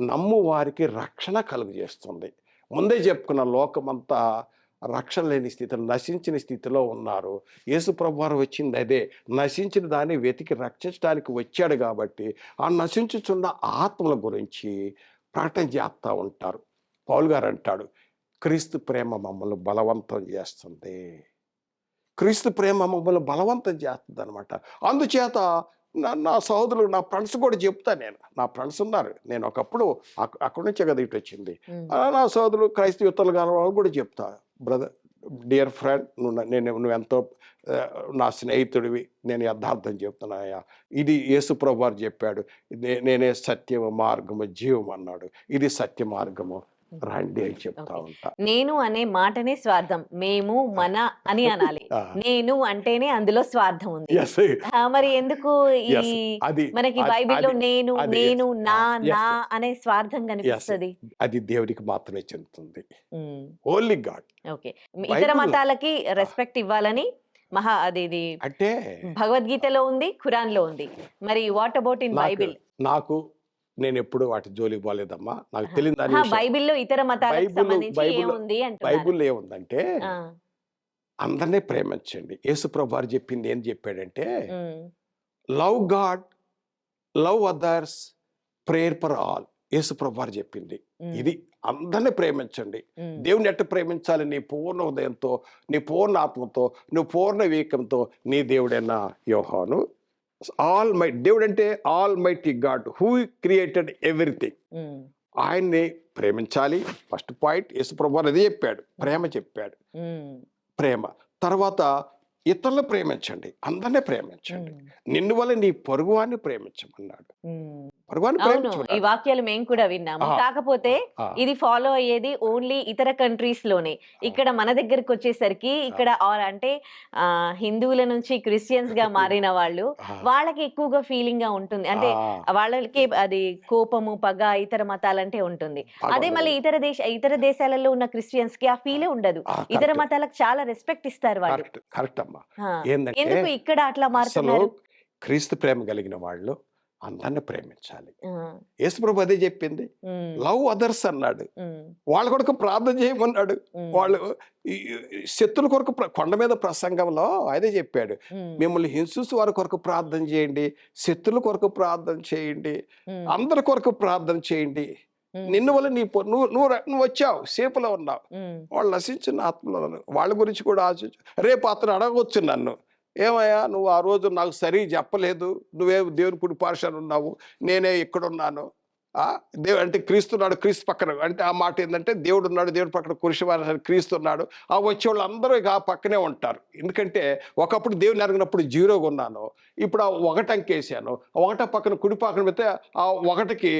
నమ్ము వారికి రక్షణ కలుగజేస్తుంది. ముందే చెప్పుకున్న లోకమంతా రక్షణ లేని స్థితిలో, నశించిన స్థితిలో ఉన్నారు. యేసు ప్రభువారు వచ్చింది అదే, నశించిన దాన్ని వెతికి రక్షించడానికి వచ్చాడు. కాబట్టి ఆ నశించుచున్న ఆత్మల గురించి ప్రకటన చేస్తూ ఉంటారు. పౌలు గారు అంటాడు, క్రీస్తు ప్రేమ మమ్మల్ని బలవంతం చేస్తుంది. క్రీస్తు ప్రేమ మమ్మల్ని బలవంతం చేస్తుంది అనమాట. అందుచేత నా సహోదరులు, నా ఫ్రెండ్స్ కూడా చెప్తా, నా ఫ్రెండ్స్ ఉన్నారు. నేను ఒకప్పుడు అక్కడి నుంచే కదా ఇటు వచ్చింది. నా సహోదరులు క్రైస్తవులు గారు వాళ్ళు కూడా చెప్తా, బ్రదర్, డియర్ ఫ్రెండ్, నువ్వు ఎంతో నా స్నేహితుడివి, నేను యథార్థం చెప్తున్నాయా. ఇది యేసు ప్రభు వారు చెప్పాడు, నేనే సత్యము మార్గము జీవం అన్నాడు. ఇది సత్య మార్గము, రండి అని చెప్తా ఉంటా. నేను అనే మాటనే స్వార్థం, మేము మన అని అనాలి. నేను అంటేనే అందులో స్వార్థం ఉంది. మరి ఎందుకు మనకి బైబిల్లో నేను నేను నా నా అనే స్వార్థం కనిపిస్తుంది? అది దేవుడికి మాత్రమే చెందుతుంది, ఓన్లీ గాడ్. ఓకే, ఇతర మతాలకి రెస్పెక్ట్ ఇవ్వాలని అది అంటే భగవద్గీతలో ఉంది, ఖురాన్ లో ఉంది. మరి వాట్ అబౌట్ ఇన్ బైబిల్? నాకు నేను ఎప్పుడు వాటి జోలికి పోలేదమ్మా, నాకు తెలియదు. బైబిల్లో ఇతర మతాలకు సంబంధించి ఏముంది అంటే, బైబిల్లో ఏముందంటే అందరినీ ప్రేమించండి. యేసు ప్రభు వారు చెప్పింది ఏం చెప్పాడంటే, love god, love others, prayer for all. Yesu ప్రభు వారు చెప్పింది ఇది, అందరినీ ప్రేమించండి. దేవుని ఎట్ట ప్రేమించాలి? నీ పూర్ణ హృదయంతో, నీ పూర్ణ ఆత్మతో, నువ్వు పూర్ణ వివేకంతో. నీ దేవుడైన యోహాను ఆల్ మై దేవుడు అంటే all mighty God who created everything. ఆయన్ని ప్రేమించాలి. ఫస్ట్ పాయింట్ యేసు ప్రభువు అదే చెప్పాడు, ప్రేమ చెప్పాడు. ప్రేమ తర్వాత ఇతరులు ప్రేమించండి, అందరినీ ప్రేమించండి. నిన్ను వల్ల నీ పొరుగువాన్ని ప్రేమించమన్నాడు. ఈ వాక్యాలు మేము కూడా విన్నాము. కాకపోతే ఇది ఫాలో అయ్యేది ఓన్లీ ఇతర కంట్రీస్ లోనే. ఇక్కడ మన దగ్గరకు వచ్చేసరికి ఇక్కడ అంటే హిందువుల నుంచి క్రిస్టియన్స్ గా మారిన వాళ్ళు, వాళ్ళకి ఎక్కువగా ఫీలింగ్ గా ఉంటుంది. అంటే వాళ్ళకి అది కోపము, పగ, ఇతర మతాలంటే ఉంటుంది. అదే మళ్ళీ ఇతర దేశాలలో ఉన్న క్రిస్టియన్స్ కి ఆ ఫీలే ఉండదు. ఇతర మతాలకు చాలా రెస్పెక్ట్ ఇస్తారు వాళ్ళు. ఎందుకు ఇక్కడ అట్లా మారుతున్నారు? క్రీస్తు ప్రేమ కలిగిన వాళ్ళు అందరిని ప్రేమించాలి. యేసు ప్రభు అదే చెప్పింది, లవ్ అదర్స్ అన్నాడు. వాళ్ళ కొరకు ప్రార్థన చేయమన్నాడు. వాళ్ళు శత్రుల కొరకు కొండ మీద ప్రసంగంలో అదే చెప్పాడు, మిమ్మల్ని హింసించు వారి కొరకు ప్రార్థన చేయండి, శత్రుల కొరకు ప్రార్థన చేయండి, అందరి కొరకు ప్రార్థన చేయండి. నిన్ను వల్ల నువ్వు వచ్చావు, సేపులో ఉన్నావు, వాళ్ళు నశించిన ఆత్మలో, వాళ్ళ గురించి కూడా ఆశించు. రేపు అతను అడగవచ్చు నన్ను, ఏమయ్యా నువ్వు ఆ రోజు నాకు సరిగ్గా చెప్పలేదు, నువ్వే దేవుని కుడి పార్శ్వాన ఉన్నావు, నేనే ఇక్కడున్నాను. దేవుడు అంటే క్రీస్తున్నాడు, క్రీస్తు పక్కన అంటే ఆ మాట ఏంటంటే దేవుడు ఉన్నాడు, దేవుడి పక్కన కురిసివారు క్రీస్తున్నాడు. ఆ వచ్చేవాళ్ళు అందరూ ఇక ఆ పక్కనే ఉంటారు. ఎందుకంటే ఒకప్పుడు దేవుని ఎరగినప్పుడు 0గా ఉన్నాను, ఇప్పుడు ఆ 1 అంకేసాను. 1 పక్కన కుడి పక్కన పెడితే ఆ 1కి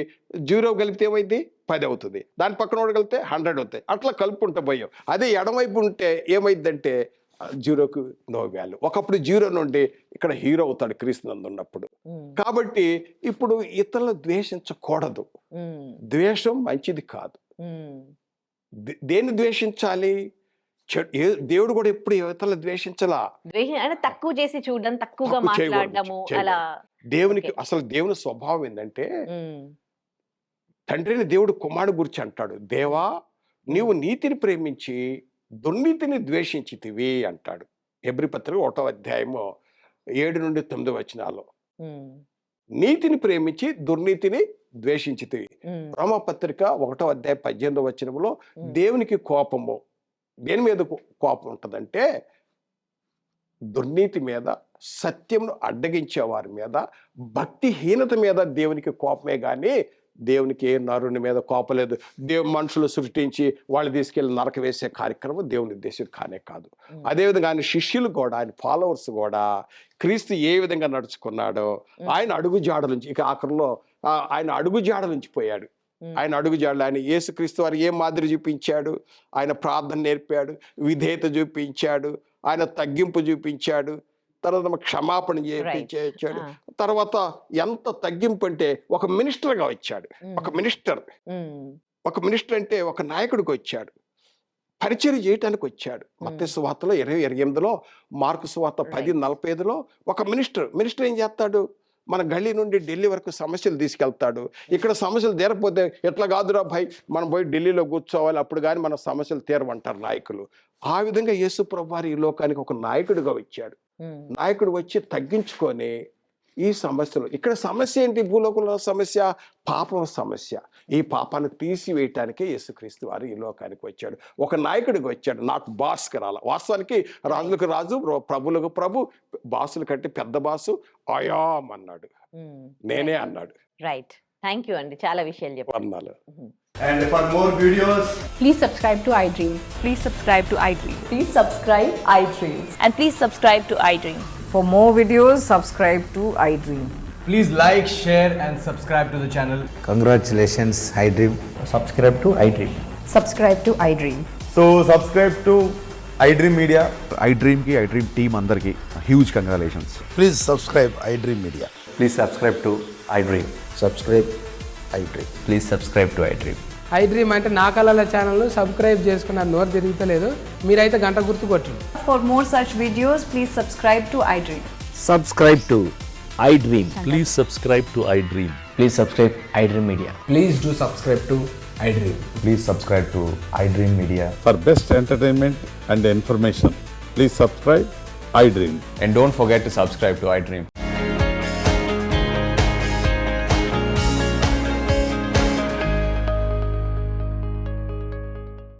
0 కలిపితే ఏమైంది? 10 అవుతుంది. దాని పక్కన వాడు కలిపితే 100 అవుతాయి. అట్లా కలుపుకుంటూ పోయాం. అదే ఎడమవైపు ఉంటే ఏమైందంటే 0కు నో వాల్యూ. ఒకప్పుడు 0 నుండి ఇక్కడ హీరో అవుతాడు క్రీస్తునందు ఉన్నప్పుడు. కాబట్టి ఇప్పుడు ఇతరులు ద్వేషించకూడదు. ద్వేషం మంచిది కాదు. దేన్ని ద్వేషించాలి? దేవుడు కూడా ఎప్పుడు ఇతరులు ద్వేషించలా, తక్కువ చేసి చూడడం, తక్కువగా మాట్లాడడము. అలా దేవునికి అసలు దేవుని స్వభావం ఏంటంటే, తండ్రిని దేవుడు కుమారుడు గురించి అంటాడు, దేవా నీవు నీతిని ప్రేమించి దుర్నీతిని ద్వేషించితివి అంటాడు. హెబ్రీ పత్రిక 1వ అధ్యాయము 7 నుండి 9 వచనాలు. నీతిని ప్రేమించి దుర్నీతిని ద్వేషించితివి. రోమా పత్రిక 1వ అధ్యాయం 18వ వచనంలో దేవునికి కోపము దేని మీద కోపం ఉంటుందంటే, దుర్నీతి మీద, సత్యంను అడ్డగించే వారి మీద, భక్తిహీనత మీద దేవునికి కోపమే కానీ దేవునికి ఏ నరుని మీద కోపలేదు. మనుషులు సృష్టించి వాళ్ళు తీసుకెళ్ళి నరక వేసే కార్యక్రమం దేవుని ఉద్దేశం కానే కాదు. అదేవిధంగా ఆయన శిష్యులు కూడా, ఆయన ఫాలోవర్స్ కూడా క్రీస్తు ఏ విధంగా నడుచుకున్నాడో ఆయన అడుగు జాడల నుంచి, ఇక ఆఖరిలో ఆయన అడుగు జాడల నుంచి పోయాడు. ఆయన అడుగు జాడలు, ఆయన యేసుక్రీస్తు వారు ఏ మాదిరి చూపించాడు? ఆయన ప్రార్థన నేర్పాడు, విధేయత చూపించాడు, ఆయన తగ్గింపు చూపించాడు, తర్వాత క్షమాపణ చేయించాడు. తర్వాత ఎంత తగ్గింపు అంటే ఒక మినిస్టర్గా వచ్చాడు. ఒక మినిస్టర్ అంటే ఒక నాయకుడికి వచ్చాడు. పరిచయం చేయటానికి వచ్చాడు. మత్తయి సువార్తలో 20:28లో, మార్కు సువార్త 10:45లో ఒక మినిస్టర్ ఏం చేస్తాడు? మన గల్లీ నుండి ఢిల్లీ వరకు సమస్యలు తీసుకెళ్తాడు. ఇక్కడ సమస్యలు తీరకపోతే ఎట్లా కాదురా భాయ్, మనం పోయి ఢిల్లీలో కూర్చోవాలి, అప్పుడు కానీ మన సమస్యలు తీరవంటారు నాయకులు. ఆ విధంగా యేసు ప్రభువారు ఈ లోకానికి ఒక నాయకుడిగా వచ్చాడు. నాయకుడు వచ్చి తగ్గించుకొని ఈ సమస్యలు, ఇక్కడ సమస్య ఏంటి? భూలోకంలో సమస్య పాపం సమస్య. ఈ పాపాన్ని తీసివేయటానికే యేసుక్రీస్తు వారు ఈ లోకానికి వచ్చాడు. ఒక నాయకుడికి వచ్చాడు, నాకు బాస్కి రాల. వాస్తవానికి రాజులకు రాజు, ప్రభులకు ప్రభు, బాసుల కంటే పెద్ద బాసు అయాం అన్నాడు, నేనే అన్నాడు. రైట్, థ్యాంక్ యూ అండి, చాలా విషయాలు చెప్పారు. అన్నాడు. And for more videos, Please subscribe to iDream. Please subscribe to iDream. Please subscribe iDream. And please subscribe to iDream. For more videos, subscribe to iDream. please like, share and subscribe to the channel. Congratulations, iDream. Subscribe to iDream. Subscribe to iDream. So subscribe to iDream Media. iDream team andarki huge congratulations. Please subscribe iDream Media. Please subscribe to iDream. Subscribe iDream. Please subscribe to iDream. iDream అంటే నా కళల ఛానల్ను subscribe చేసుకున్న నోరు తిరుగుతలేదు, మీరైతే గంట గుర్తు కొట్టండి. For more such videos, please subscribe to iDream. Subscribe to iDream. Please subscribe to iDream. Please subscribe iDream Media. Please do subscribe to iDream. Please subscribe to iDream Media. For best entertainment and information, please subscribe iDream. And don't forget to subscribe to iDream.